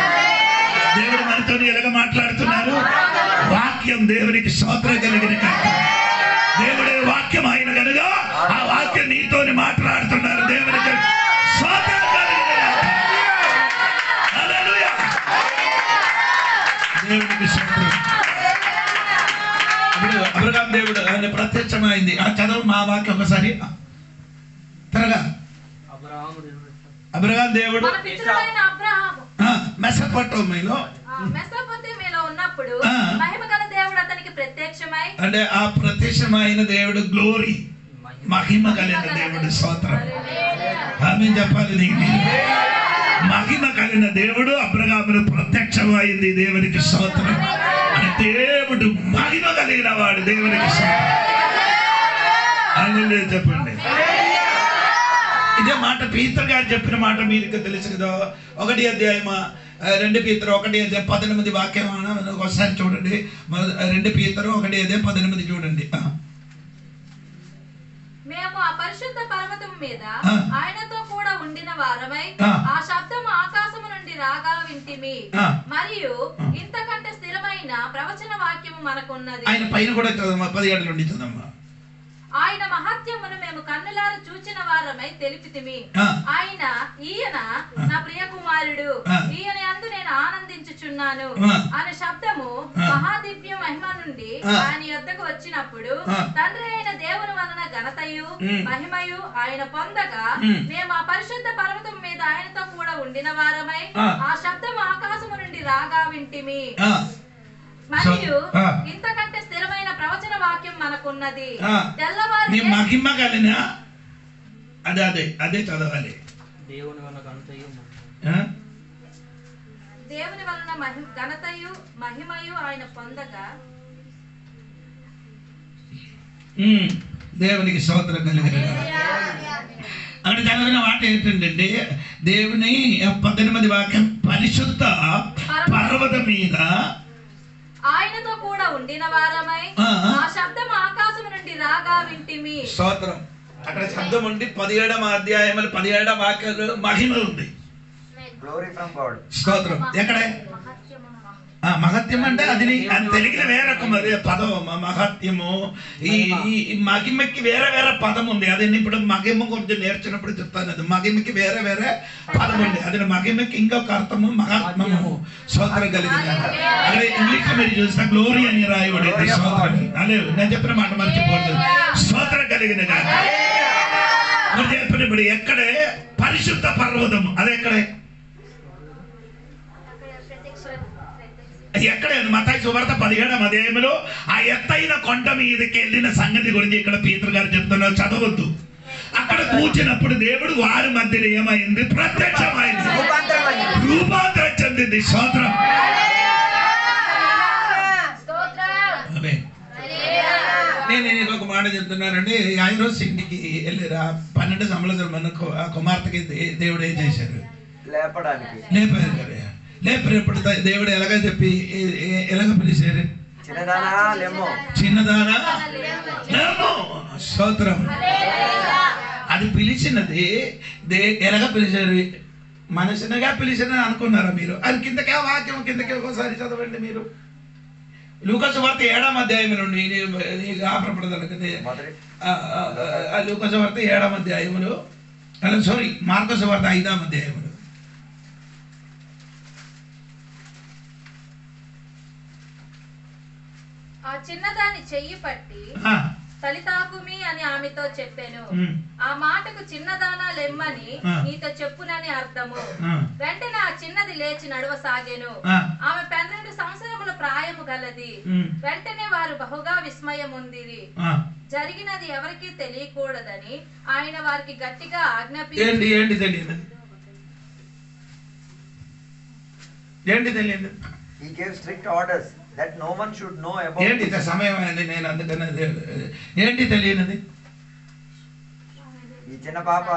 Speaker 1: దేవుడు మనతో ఎలాగ మాట్లాడుతున్నారు? వాక్యం. దేవునికి స్తోత్రం కలిగిన దేవుడే వాక్యం అయిన కనుక ఆ వాక్యం నీతో మాట్లాడుతున్నారు. దేవునికి స్తోత్రం కలిగిన హల్లెలూయా. దేవునికి స్తోత్రం. ఇప్పుడు అబ్రహాం దేవుడు ఆయన ప్రత్యక్షమైంది. ఆ చదువు మా వాక్యం ఒకసారి త్వరగా. అబ్రహాం దేవుడు మెసొపొతామియాలో
Speaker 2: ఉన్నప్పుడు మహిమ గల దేవుడు అతనికి ప్రత్యక్షమై, అంటే
Speaker 1: ఆ ప్రత్యక్షమైన దేవుడు గ్లోరీ, మహిమ కలిగిన దేవుడు. స్తోత్రం. ఆమేన్ చెప్పాలి. నీకు మహిమ కలిగిన దేవుడు అబ్రహామును ప్రత్యక్షమైంది. దేవునికి స్తోత్రం. దేవుడు మహిమ కలిగిన వాడు. దేవునికి చెప్పండి. ఇదే మాట పీతర్ గారు చెప్పిన మాట మీకు తెలుసు కదా. 1 అధ్యాయమా 2 పీతరు 1 అధ్యాయం 18 వాక్యం ఒకసారి చూడండి. 2 పీతరు 1 అధ్యాయం 18 చూడండి.
Speaker 2: మేము ఆ పరిశుద్ధ పర్వతం మీద ఆయనతో కూడా ఉండిన వారమై ఆ శబ్దము ఆకాశము నుండి రాగా వింటిమి, మరియు ఇంతకంటే స్థిరమైన ప్రవచన వాక్యము మనకున్నది.
Speaker 1: ఆయన పైన కూడా 17 నుండి చదవమ్మా.
Speaker 2: ఆయన మహత్యమును మేము కన్నులారా చూచిన వారమై తెలిపితిమి. ఈయన నా ప్రియ కుమారుడు, ఈయన యందు నేను ఆనందించుచున్నాను అనే శబ్దము మహాదివ్య మహిమ నుండి ఆయన యొద్దకు వచ్చినప్పుడు, తండ్రి అయిన దేవుని వలన ఘనతయు మహిమయు ఆయన పొందగా, మేము ఆ పరిశుద్ధ పర్వతం మీద ఆయనతో కూడా ఉండిన వారమై ఆ శబ్దము ఆకాశము నుండి రాగా వింటిమి, మరియు ఇంతకంటే స్థిరమైన ప్రవచన వాక్యం మనకున్నది. తెల్లవారు
Speaker 1: మహిమ కలిగిన అదే చదవాలి.
Speaker 2: దేవుని వలన ఘనతయు మహిమయు ఆయన పొందగా.
Speaker 1: దేవునికి స్తోత్రం కలిగిన అక్కడ చదివిన మాట ఏంటంటే, దేవుని 18 వాక్యం పరిశుద్ధ పర్వతం మీద
Speaker 2: ఆయనతో కూడా ఉండిన వారమై ఆ శబ్దం ఆకాశం నుండి రాగా వింటిమి.
Speaker 1: స్తోత్రం. అక్కడ శబ్దం ఉండి 17వ అధ్యాయంలో 17వ వాక్యంలో మహిమ ఉంది. స్తోత్రం. ఎక్కడ మహత్యం అంటే అది తెలుగులో వేరే పదం. మహత్యము ఈ మహిమకి వేరే వేరే పదం ఉంది. అది ఇప్పుడు మహిమ గురించి నేర్చినప్పుడు చెప్తాను. అది మహిమకి వేరే వేరే పదం ఉంది. అది మహిమకి ఇంకొక అర్థము మహాత్మము. స్తోత్రం కలిగింది. అక్కడ ఇంగ్లీష్ లో మీరు చూస్తే గ్లోరీ అని రాయబడింది. స్తోత్రం. అదే నేను చెప్పిన మాట మర్చిపోతుంది. స్తోత్రం కలిగిన మరి చెప్పినప్పుడు ఎక్కడే పరిశుద్ధ పర్వతము. అది ఎక్కడే ఎక్కడే మత్తయి సువార్త 17వ అధ్యాయంలో ఆ ఎత్తైన కొండ మీదకి వెళ్ళిన సంగతి గురించి ఇక్కడ పీతర్ గారు చెప్తున్నారు. చదవద్దు. అక్కడ కూర్చున్నప్పుడు దేవుడు వారి మధ్యలో ఏమైంది? ప్రత్యక్షమైంది, రూపాంతరం చెందింది. స్తోత్రం. మాట చెప్తున్నారండి. యాయిరోస్ ఇంటికి వెళ్ళారు. 12 సంవత్సరాల మన కుమార్తెకి దేవుడు ఏం చేశారు?
Speaker 3: లేపడానికి
Speaker 1: లేపారు కదా. లేపినప్పుడు దేవుడు ఎలాగ చెప్పి ఎలాగ పిలిచారు? చిన్నదానా లేమో. స్తోత్రం. అది పిలిచినది ఎలాగ పిలిచారు? మనుషునిగా పిలిచిన అనుకున్నారా మీరు? అది కిందకే వాక్యం కిందకే ఒకసారి చదవండి మీరు. లూకా సువార్త 7వ అధ్యాయం నుండి ఆపరపడదలకనే లూకా సువార్త 7వ అధ్యాయములు సారీ మార్కు సువార్త 5వ అధ్యాయములు.
Speaker 2: ఆ చిన్నదాన్ని చెయ్యి పట్టి తలితాకుమి అని ఆమెతో చెప్పాను. ఆ మాటకు చిన్నదానా లెమ్మని నీతో చెప్పునని అర్థము. వెంటనే ఆ చిన్నది లేచి నడవసాగెను. ఆమె 12 సంవత్సరముల ప్రాయము గలది. వెంటనే వారు బహుగా విస్మయం ఉందిరి. జరిగినది ఎవరికి తెలియకూడదని ఆయన వారికి గట్టిగా ఆజ్ఞాపించి
Speaker 3: He gave strict orders that no one should know about.
Speaker 1: ఏంటి సమయం అనేది నేను అందుకనే ఏంటి తెలియనిది?
Speaker 3: ఈ చిన్న పాప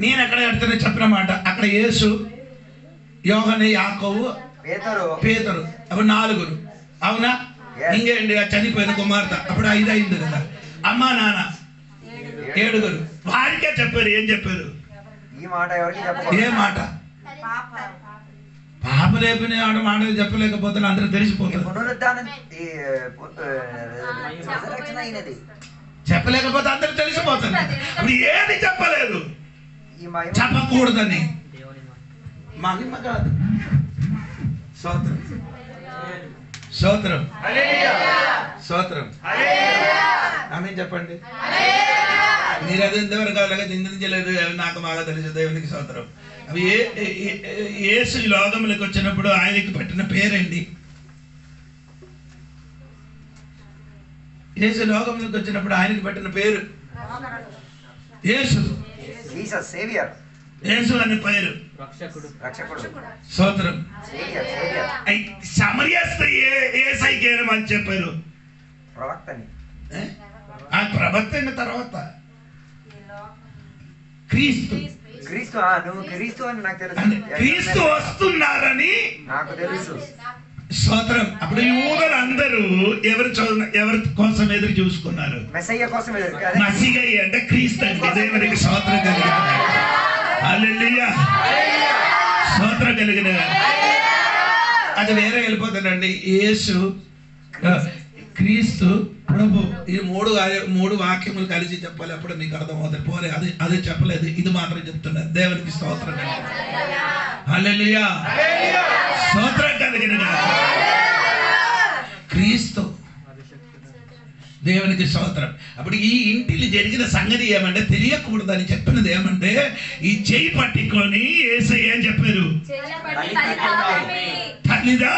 Speaker 1: నేను ఎక్కడ అడుగుతున్నా చెప్పిన మాట. అక్కడ యేసు, యోహను, యాకోబు, పేతురు అప్పుడు 4. అవునా? ఇంకేంటి చనిపోయిన కుమార్తె అప్పుడు 5 అయింది కదా. అమ్మా నాన్న 7. వారికే చెప్పారు. ఏం చెప్పారు?
Speaker 3: ఈ మాట ఎవరికి చెప్పకూడదు.
Speaker 1: ఏ మాట? పాప రేపిన మాటలు చెప్పలేకపోతే అందరూ తెలిసిపోతారు. చెప్పలేకపోతే అందరూ తెలిసిపోతారు. ఇప్పుడు ఏది చెప్పలేదు చెప్పకూడదని మహిమ కాదు. స్తోత్రం స్తోత్రం స్తోత్రం. ఆమె చెప్పండి. మీరు అది ఎంతవరకు అలాగే చింతించలేదు. నాకు బాగా తెలుసు. దేవునికి స్తోత్రం. అవి యేసు లోకములకు వచ్చినప్పుడు ఆయనకి పెట్టిన పేరండి. యేసు లోకములకు వచ్చినప్పుడు ఆయనకి పెట్టిన పేరు యేసు. యేసు అనే పేరు. స్తోత్రం. సమరయ స్త్రీ యేసయ్యకి ఏమని చెప్పారు? ఆ ప్రవక్త అయిన తర్వాత క్రీస్తు క్రీస్తు వస్తున్నారని
Speaker 3: నాకు తెలుసు.
Speaker 1: స్తోత్రం. అప్పుడు యూదులు అందరూ ఎవరి కోసం ఎదురు చూసుకున్నారు? మెస్సయ్య కోసం. మెస్సయ్య అంటే క్రీస్తు అండి. దేవునికి స్తోత్రం కలిగిన హల్లెలూయా. స్తోత్రం కలిగిన అది వేరే వెళ్ళిపోతుందండి. యేసు, క్రీస్తు, ప్రభు. ఈ 3 వాక్యములు కలిసి చెప్పాలి. అప్పుడు మీకు అర్థమవుతుంది. పోలే అదే చెప్పలేదు. ఇది మాత్రం చెప్తున్నారు. దేవునికి స్తోత్రం కలిగిన హల్లెలూయా. స్తోత్రం కలిగిన క్రీస్తు. దేవునికి స్తోత్రం. అప్పుడు ఈ ఇంటిలో జరిగిన సంగతి ఏమంటే తెలియకూడదని చెప్పినది ఏమంటే ఈ చేయి పట్టుకొని యేసయ్య అని చెప్పారు. తల్లిదా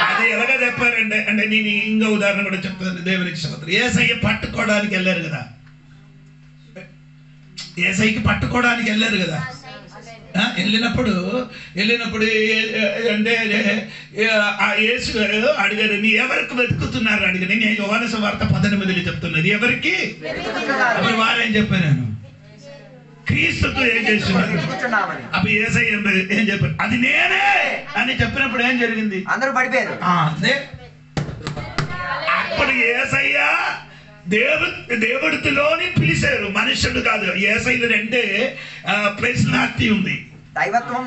Speaker 1: అది ఎలాగా చెప్పారంటే అంటే నేను ఇంకా ఉదాహరణ కూడా చెప్తాను. దేవునికి స్తోత్రం. యేసయ్య పట్టుకోవడానికి వెళ్ళారు కదా. యేసయ్యకి పట్టుకోవడానికి వెళ్ళారు కదా. వెళ్ళినప్పుడు అంటే యేసు అడిగారు, నీ ఎవరికి వెతుకుతున్నారు అడిగారు. నేను యోహాను సువార్త 18 చెప్తున్నది. ఎవరికి? అప్పుడు వారేం చెప్పాను? క్రీస్తుతో ఏం చేస్తున్నారు? అప్పుడు యేసయ్య ఏం చెప్పారు? అది నేనే అని చెప్పినప్పుడు ఏం జరిగింది? అందరూ పడిపోయారు. అప్పుడు యేసయ్య దేవుడిలోని పిలిచారు, మనుషుడు కాదు. యేసయ్య అంటే ప్రశ్నార్థి ఉంది. దైవత్వం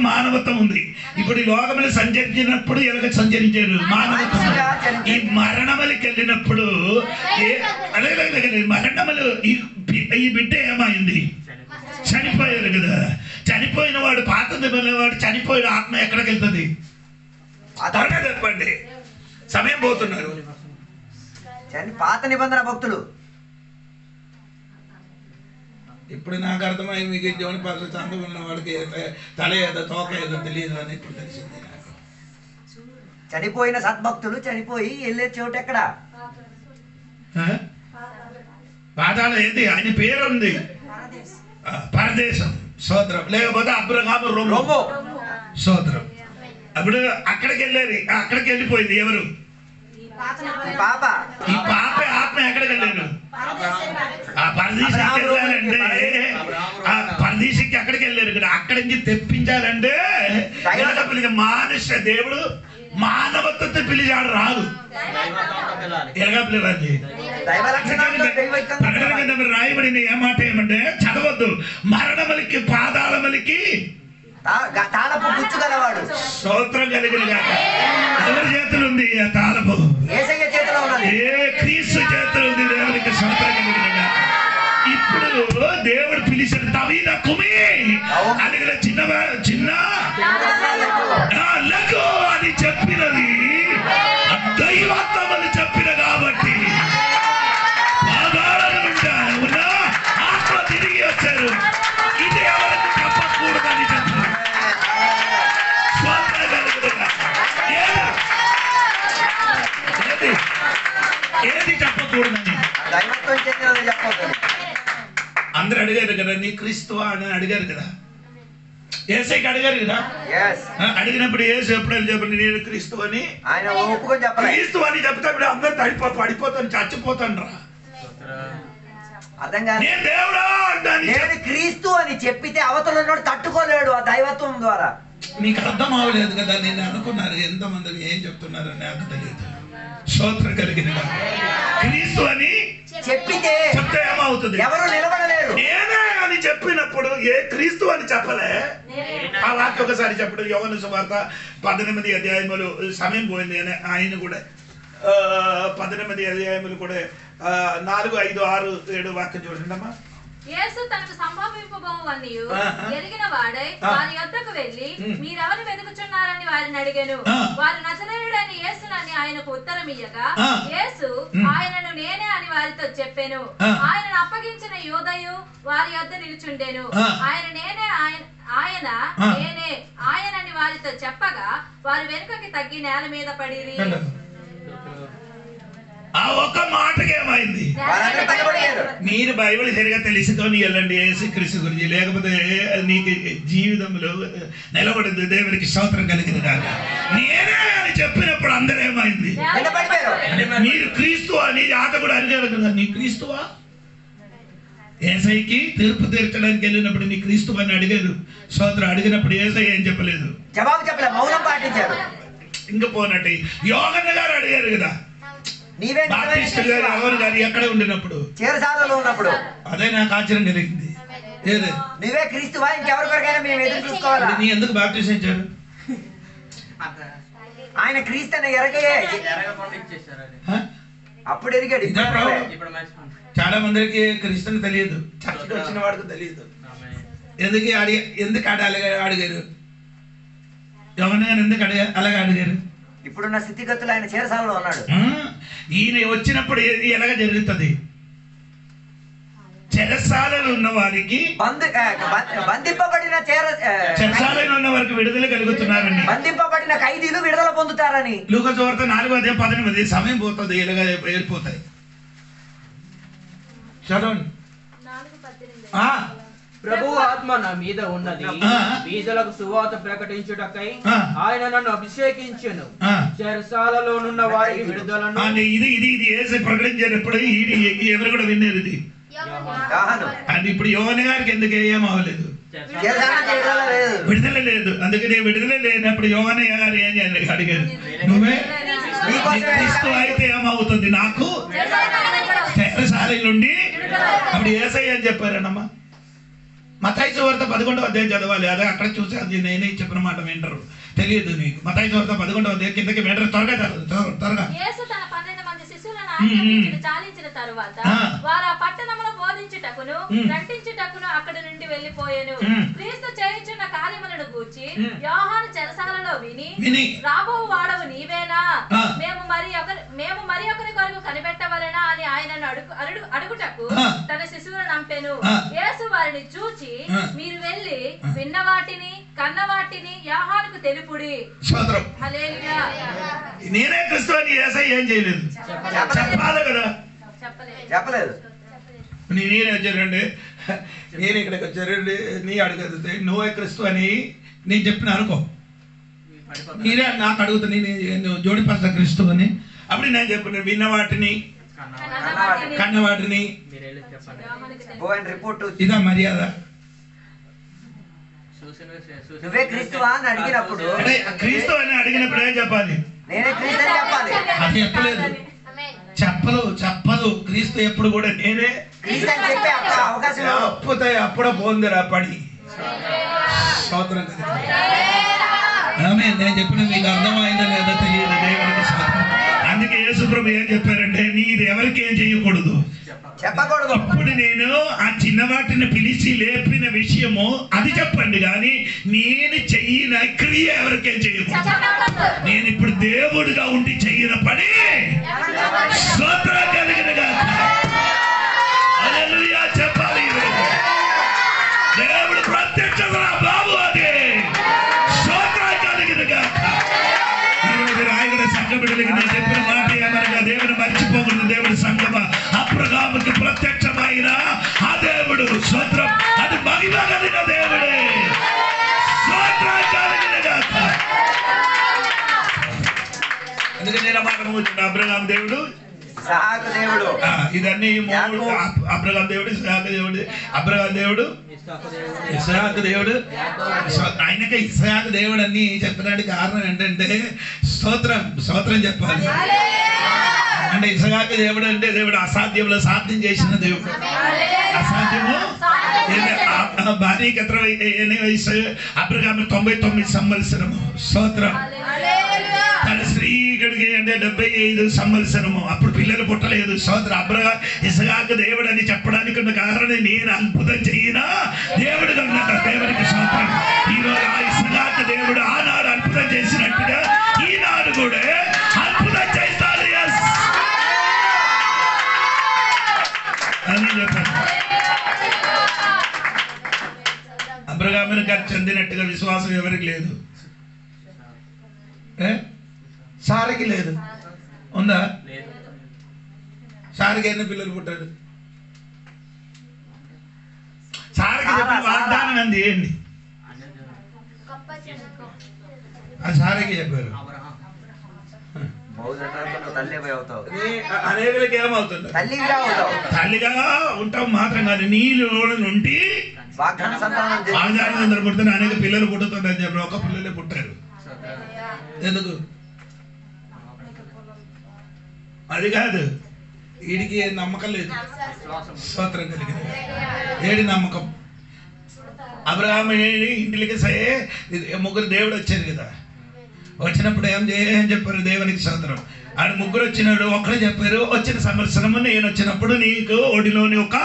Speaker 1: మానవత్వం ఉంది. ఇప్పుడు ఈ లోకములు సంచరించినప్పుడు ఎలాగ సంచరించారు? మానవత్వం. ఈ మరణములకి వెళ్ళినప్పుడు మరణములు ఈ బిడ్డ ఏమైంది? చనిపోయారు కదా. చనిపోయిన వాడు పాత వాడు చనిపోయిన ఆత్మ ఎక్కడికి వెళ్తుంది? త్వరగా చెప్పండి, సమయం పోతున్నారు.
Speaker 3: పాత నిబంధన భక్తులు.
Speaker 1: ఇప్పుడు నాకు అర్థమైంది. మీకు జోని పాత్ర చంద్రులు ఉన్న వాడికి తల ఏదో తోక ఏదో తెలియదు అని ఇప్పుడు తెలిసింది నాకు.
Speaker 3: చనిపోయిన సద్భక్తులు చనిపోయి వెళ్ళే చోటు ఎక్కడ?
Speaker 1: పాతాళం. ఏది ఆయన పేరు ఉంది? పరదేశం. స్తోత్రం. లేకపోతే అబ్రహాము రోమో. స్తోత్రం. అప్పుడు అక్కడికి వెళ్ళారు. అక్కడికి వెళ్ళిపోయింది ఎవరు? ఈ పాప ఆత్మ ఎక్కడికి వెళ్ళారు? ఆ పరదేశికి వెళ్ళాలంటే ఆ పరదేశికి ఎక్కడికి వెళ్ళారు? ఇక్కడ అక్కడి నుంచి తెప్పించాలంటే మానుష దేవుడు మానవత్వத்தை పిలిచాడు రాదు. ఎలాగా పిలవాలి? రాయబడిన ఏ మాట ఏమంటే చదవద్దు. మరణములకి పాదాళములకి స్తోత్రం కలిగిన గాక. ఎవరి చేతులు ఉంది ఆ తాళపు? క్రీస్తు చేతులు ఉంది. దేవునికి స్తోత్రం కలిగిన గాక. ఇప్పుడు దేవుడు పిలిచిన తవీద కుమి అడిగిన చిన్న లఘు అని చెప్పినది దైవత్వం అని చెప్పిన కాబట్టి ఆత్మ తిరిగి వచ్చారు. ఇది ఎవరికి చెప్పకూడదని చెప్పారు. ఏది చెప్పకూడదని అందరు అడిగారు కదా, నీ క్రీస్తువా అని అడిగారు కదా, ఏసైకి అడిగారు కదా. అడిగినప్పుడు ఏసు ఎప్పుడైనా చెప్పండి నేను క్రీస్తు అని, క్రీస్తు అని చెప్తే అందరు పడిపోతాను, చచ్చిపోతాను రా.
Speaker 3: నేను క్రీస్తు అని చెప్పితే అవతల తట్టుకోలేడు ఆ దైవత్వం ద్వారా.
Speaker 1: మీకు అర్థం అవ్వలేదు కదా. నేను అనుకున్నారు ఎంతమందికి ఏం చెప్తున్నారు నాకు తెలియదు. స్తోత్రం కలిగిన క్రీస్తు అని
Speaker 3: చెప్పితే
Speaker 1: చెప్తే ఏమవుతుంది?
Speaker 3: ఎవరు నిలబడలేరు.
Speaker 1: నేనే అని చెప్పినప్పుడు ఏ క్రీస్తు అని చెప్పలే. ఆ వాక్య ఒకసారి చెప్పడం యోహాను సువార్త 18 అధ్యాయములు. సమయం పోయింది అని ఆయన కూడా 18 అధ్యాయములు కూడా 4, 5, 6, 7 వాక్యం చూడండి అమ్మా.
Speaker 2: యేసు తనకు సంభవింపబోవన్నీయు ఎరిగిన వాడై వారి యొద్దకు వెళ్ళి మీరెవరు వెతుకుచున్నారని వారిని అడిగాను. వారు నజరేయుడైన యేసునని ఆయనకు ఉత్తరం ఇయ్యగా యేసు ఆయనను నేనే అని వారితో చెప్పాను. ఆయనను అప్పగించిన యోదయు వారి యొద్ద నిలుచుండెను. ఆయన నేనే ఆయనని వారితో చెప్పగా వారు వెనుకకి తగ్గి నేల మీద పడిరి.
Speaker 1: ఆ ఒక్క మాటకి ఏమైంది? మీరు బైబిల్ సరిగా తెలుసుకొని వెళ్ళండి యేసుక్రీస్తు గురించి, లేకపోతే నీకు జీవితంలో నిలబడింది. దేవునికి స్తోత్రం కలిగింది కాక. నేనే అని చెప్పినప్పుడు అందరూ ఏమైంది? మీరు క్రీస్తు అని ఆట కూడా అడిగారు కదా, నీ క్రీస్తువా? ఏసైకి తీర్పు తీర్చడానికి వెళ్ళినప్పుడు నీ క్రీస్తు అని అడిగారు. స్తోత్రం అడిగినప్పుడు ఏసై ఏం చెప్పలేదు,
Speaker 3: జవాబు చెప్పలేదు, మౌనం పాటించారు.
Speaker 1: ఇంక పోనట్టు యోగన్న గారు అడిగారు కదా, ఎక్కడ ఉండినప్పుడు
Speaker 3: చేరసాలలో ఉన్నప్పుడు.
Speaker 1: అదే నాకు ఆశ్చర్యం కలిగింది.
Speaker 3: నీవే క్రీస్తువా, ఇంకెవరి కొరకైనా మేము ఎదురు చూసుకోవాలి.
Speaker 1: నీ ఎందుకు బాప్టిజం ఇచ్చారు?
Speaker 3: ఆయన క్రీస్తు అని ఎరగయే అప్పుడు ఎరిగాడు.
Speaker 1: చాలా మందికి క్రీస్తుని తెలియదు, చర్చకి వచ్చిన వాడికి తెలియదు. ఎందుకు అడిగారు? ఎవరైనా ఎందుకు అలాగే అడిగారు?
Speaker 3: ఇప్పుడున్న స్థితిగతులు ఆయన చేరసాలలో ఉన్నాడు.
Speaker 1: ఈయన వచ్చినప్పుడు ఎలాగ జరుగుతుంది? చెరసాలలో ఉన్న వారికి
Speaker 3: బంధింపబడిన
Speaker 1: చెరసాలలో ఉన్న వారికి విడుదల కలుగుతున్నారని,
Speaker 3: బంధింపబడిన ఖైదీలు విడుదల పొందుతారని.
Speaker 1: లూకా సువార్త 4:18. సమయం పోతుంది, ఇలాగ వెళ్ళిపోతాయి. చదవండి.
Speaker 4: ప్రభువు ఆత్మ నా మీద ఉన్నది, బీదలకు సువార్త ప్రకటించుటకై ఆయన నన్ను అభిషేకించెను, చెరసాలలోనున్న వారికి విడుదలను.
Speaker 1: ఇది యేసు ప్రకటించేటప్పుడు ఎవరు కూడా విన్నారు ఇది. అది ఇప్పుడు యోహాను గారికి ఎందుకు ఏమవ్వలేదు? విడుదల లేదు. అందుకని విడుదల లేనప్పుడు యోహాను గారు ఏం చేయాలి అడిగారు, నువ్వే క్రీస్తు అయితే ఏమవుతుంది నాకు చెరసాల నుండి? అప్పుడు యేసయ్య అని చెప్పారనమ్మా. మత్తయి సువార్త 11వ అధ్యాయం చదవాలి. అదే అక్కడ చూసి అది నేనే చెప్పిన మాట వింటారు, తెలియదు నీకు. మత్తయి సువార్త 11వ అధ్యాయం కిందకి వింటారు. త్వరగా త్వరగా.
Speaker 2: యేసు తన 12 మంది శిష్యులను ఆజ్ఞాపించి చాలించిన తరువాత వారు ఆ పట్టణములో బోధించుటకును ప్రకటించుటకును అక్కడి నుండి వెళ్ళిపోయాను. క్రీస్తు చేయుచున్న కార్యములను గూర్చి యోహాను చెరసాలలో విని రాబో వాడవు నీవేనా, మేము మరి ఒకరి కొరకు కనిపెట్టవలెనా అని ఆయనను అడుగుటకు తన శిశువులను నంపెను. యేసు వారిని చూచి మీరు వెళ్ళి విన్న వాటిని కన్న వాటిని యోహానుకు తెలుపుడి. హల్లెలూయా.
Speaker 1: నేనే క్రీస్తు అని యేసయ్య ఏం చేయలేదు, చెప్పాలి కదా,
Speaker 3: చెప్పలేదు.
Speaker 1: నేనే వచ్చారండి, నేను ఇక్కడికి వచ్చారండి, నీ అడుగుతుంది నువ్వే క్రీస్తు అని నేను చెప్పిన అనుకో, మీరే నాకు అడుగుతుంది నేను జోడిపరచ క్రీస్తు అని అప్పుడు నేను చెప్పిన విన్న వాటిని కన్న వాటిని ఇదా మర్యాద.
Speaker 3: నువ్వే క్రీస్తువా అని అడిగినప్పుడు,
Speaker 1: క్రీస్తు అని అడిగినప్పుడు ఏం చెప్పాలి?
Speaker 3: నేనే క్రీస్తు అని చెప్పాలి.
Speaker 1: అది చెప్పలేదు, చెప్పదు. క్రీస్తు ఎప్పుడు కూడా నేనే
Speaker 3: క్రీస్తు అని చెప్పే అవకాశం
Speaker 1: అప్పుతే అప్పుడే పోందిరా పడి. స్తోత్రం. నేను చెప్పిన మీకు అర్థమైందో లేదో తెలియదు. దేవునికి స్తోత్రం. అందుకే యేసుప్రభు ఏం చెప్పారంటే, నీది ఎవరికి ఏం చేయకూడదు,
Speaker 3: చెప్పకూడదు.
Speaker 1: అప్పుడు నేను ఆ చిన్నవాటిని పిలిచి లేపిన విషయము అది చెప్పండి, కానీ నేను చెయ్యిన క్రియ ఎవరికేం చేయకూడదు. నేను ఇప్పుడు దేవుడిగా ఉండి చెయ్యిన పని స్తోత్రం కలిగినగా హల్లెలూయా చెప్పాలి. దేవుడు ప్రత్యక్షత బాబు అది స్తోత్రం కలిగినగా. ఈరోజు రాయగడ సంఘ బిడ్డలకి నేను చెప్పిన మాట ఏమనగా, దేవుడు మర్చిపోకూడదు. దేవుడు సంఘమ అబ్రహాముకి ప్రత్యక్షమైన ఆ దేవుడు స్తోత్రం, అది మహిమ కలిగిన దేవుడే స్తోత్రం కలిగినగా. అందుకే నేను మాట కూర్చున్నా, అబ్రహాం దేవుడు
Speaker 3: దేవుడు,
Speaker 1: ఇదన్నీ అబ్రహాం దేవుడు, ఇస్సాకు దేవుడు, అబ్రహాం దేవుడు, ఇస్సాకు దేవుడు. ఆయనకే ఇస్సాకు దేవుడు అని చెప్పడానికి కారణం ఏంటంటే స్తోత్రం చెప్పాలి. అంటే ఇస్సాకు దేవుడు అంటే దేవుడు అసాధ్యంలో సాధ్యం చేసిన దేవుడు. అసాధ్యము భార్యకి ఎన్ని వయసు? అబ్రహాము 99 సంవత్సరము. స్తోత్రం. తన స్త్రీకి అంటే 75 సంవత్సరము. అప్పుడు పిల్లలు పుట్టలేదు. స్తోత్రం. అబ్రహాం ఇస్సాకు దేవుడు అని చెప్పడానికి ఉన్న కారణం, నేను అద్భుతం చెయ్యినా దేవుడు కనుక దేవుడికి స్తోత్రం. ఈరోజు ఆ ఇస్సాకు దేవుడు ఆనాడు అద్భుతం చేసినట్టుగా ఈనాడు కూడా అద్భుతం చేస్తారు అని చెప్పారు. అబ్రహామును గారు చెందినట్టుగా విశ్వాసం ఎవరికి లేదు? సారకి లేదు. ఉందా? సారకి ఎన్ని పిల్లలు పుట్టారు? సారకి చెప్పిన వాగ్దానం అంది ఏంటి? ఆ సారకి చెప్పారు. అనేకులకి ఏమవుతుంది? తల్లిగా ఉంటాం మాత్రం కాదు, నీళ్ళు నుండి వాగ్దానం పుడుతున్న అనేక పిల్లలు పుట్టుతుందని చెప్పి ఒక పిల్లలే పుట్టారు. ఎందుకు? అది కాదు, వీడికి నమ్మకం లేదు. స్తోత్రం కలిగిన ఏడి నమ్మకం. అబ్రహాము ఇంటికి ముగ్గురు దేవుడు వచ్చారు కదా. వచ్చినప్పుడు ఏం చెప్పారు? దేవునికి స్తోత్రం. ఆడు ముగ్గురు వచ్చినాడు, ఒక్కడే చెప్పారు, వచ్చిన సంవత్సరము నేను వచ్చినప్పుడు నీకు ఒడిలోని ఒక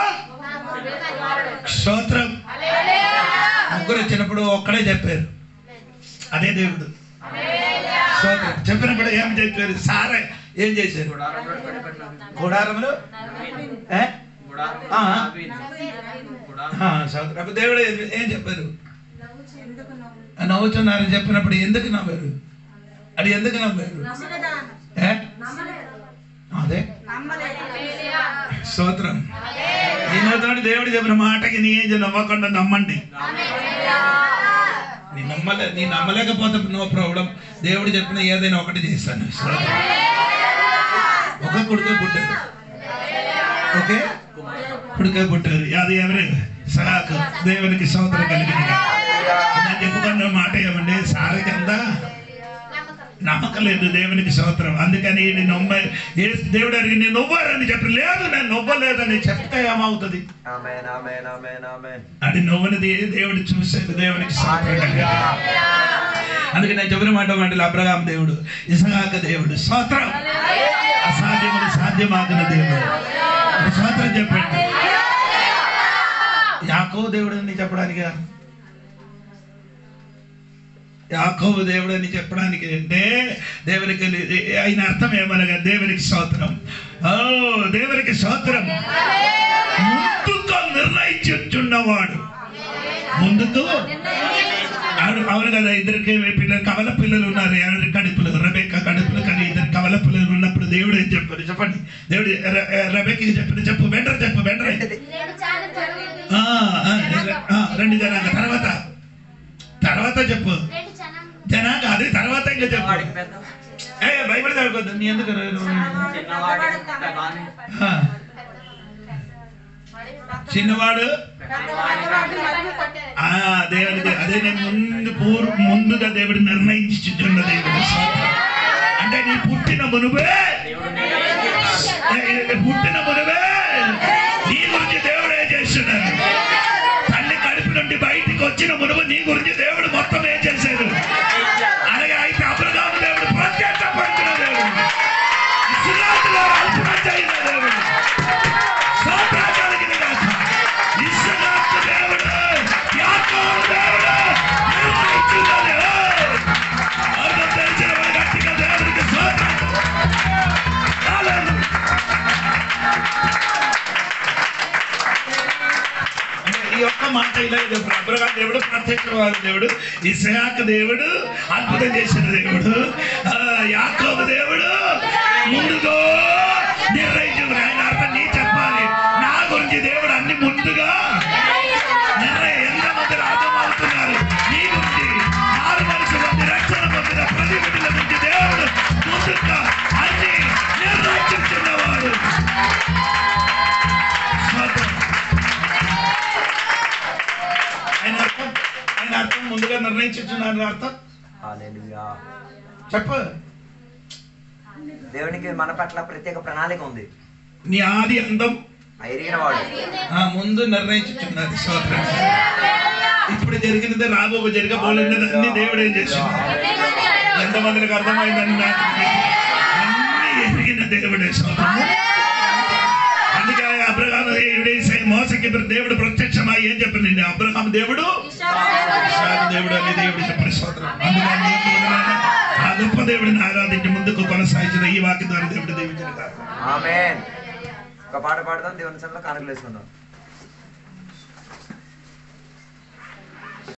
Speaker 1: స్తోత్రం. ముగ్గురు వచ్చినప్పుడు ఒక్కడే చెప్పారు, అదే దేవుడు. స్తోత్రం. చెప్పినప్పుడు ఏం చెప్పారు? సారా ఏం చేశారు? గుడారములు స్తోత్రం. దేవుడు ఏం చెప్పారు? నవ్వుతున్నారని చెప్పినప్పుడు ఎందుకు నవ్వారు? అది ఎందుకు నవ్వారు? అదే స్తోత్రం. ఈయనతో దేవుడు చెప్పిన మాటకి నీ ఏం నవ్వకుండా నమ్మండి. నీ నమ్మలేకపోతే నో ప్రాబ్లం. దేవుడు చెప్పిన ఏదైనా ఒకటి చేస్తాను. ఒక కొడుకే పుట్టారు. ఓకే, కొడుకే పుట్టారు. అది ఎవరు? ఇస్సాకు. దేవునికి స్తోత్రం కలిగింది. నేను చెప్పుకున్న మాట ఏమండి, సారకి అంతా నమ్మకం లేదు. దేవునికి స్తోత్రం. అందుకని దేవుడు అడిగి నేను నవ్వారని చెప్పి, లేదు నేను నవ్వలేదని చెప్తే ఏమవుతుంది? అది నవ్వనిది దేవుడు చూసేది. దేవునికి స్తోత్రం కలిగింది. అందుకే నేను చెప్పిన మాట అంటే అబ్రహాం దేవుడు, ఇస్సాకు దేవుడు. స్తోత్రం. అసాధ్యములు సాధ్యమాగిన దేవుడు. స్తోత్రం చెప్పండి. యాకోబు దేవుడు అని చెప్పడానికి, యాకోబు దేవుడు అని చెప్పడానికి అంటే దేవునికి ఆయన అర్థం ఏమనగా, దేవునికి స్తోత్రం. దేవునికి స్తోత్రం. ముందుకు నిర్ణయించుచున్నవాడు. ముందుకు అవును కదా. ఇద్దరికి పిల్లలు, కవల పిల్లలు ఉన్నారు. ఎవరి కడుపులు? రెబెక్కా కడుపులు. కానీ ఇద్దరు కవల పిల్లలు ఉన్నప్పుడు దేవుడు ఏం చెప్పారు చెప్పండి? దేవుడు రెబెక్కాకి చెప్పు, వెంటనే చెప్పు, వెంటనే 2 జనాంగ. తర్వాత చెప్పు జనాంగ. అది తర్వాత ఇంకా చెప్పు. బైబిల్ చదువుకోద్దు నీ ఎందుకు చిన్నవాడు దేవుడి అదే నేను ముందుగా దేవుడు నిర్ణయించుచున్న దేవుడు. అంటే నీ పుట్టిన మునువే నీ గురించి దేవుడు ఏం చేస్తున్నాడు. తల్లి కడుపు నుండి బయటికి వచ్చిన మునువు నీ గురించి దేవుడు మొత్తం ఏం చేశాడు. అలాగే అయితే అబ్రహాము దేవుడు ప్రత్యక్షపరిచిన దేవుడు, ఇస్రాయేలులో అద్భుతం చేసిన దేవుడు, సోదరులకి ఇస్రాయేలు దేవుడు, యాకోబు దేవుడు నిర్ణయించున్నది. అర్థం తెలిసిన వాడు గట్టిగా దేవుడికి స్తోత్రం. ఈ ఒక్క మాట ఇలా అబ్రహాము దేవుడు ప్రత్యక్షమైన దేవుడు, ఇస్సాకు దేవుడు అద్భుతం చేసిన దేవుడు, యాకోబు దేవుడు ముందుగా నిర్ణయించిన. ఆయన అర్థం నీ చెప్పాలి, నా గురించి దేవుడు అన్ని ముందుగా ఎంతమంది అర్థమవుతున్నారు. నీ గురించి ఆరు మనుషుల మంది రక్షణ పొందిన ప్రతి బిడ్డల గురించి దేవుడు ముందుగా అన్ని నిర్ణయించుతున్నవాడు. ఆయన అర్థం ముందుగా నిర్ణయించున్నాడు. అర్థం చెప్పు.
Speaker 3: దేవునికి మన పట్ల ప్రత్యేక ప్రణాళిక ఉంది.
Speaker 1: నీ ఆది అందం
Speaker 3: వాడు
Speaker 1: ముందు నిర్ణయించుచున్నది. స్తోత్రం. ఇప్పుడు జరిగినది రాబోవు జరగబోలేనిది అన్ని దేవుడు ఏం చేసింది. ఎంతమందికి అర్థమైందని నాకు అన్ని ఎరిగిన దేవుడే. అందుకే అబ్రహాము మోసకి దేవుడు ప్రత్యక్షమై ఏం చెప్పింది. అబ్రహాము దేవుడు దేవుడు అని దేవుడు చెప్పిన స్తోత్రం. అందుకని ఆ గొప్ప దేవుడిని ఆరాధించి ముందుకు కొనసాగించిన ఈ వాక్య ద్వారా దేవుడు దీవించిన.
Speaker 3: ఆమేన్. ఒక పాట పాడదాం, దేవుని సన్నిధిలో కానుకలు వేసుకుందాం.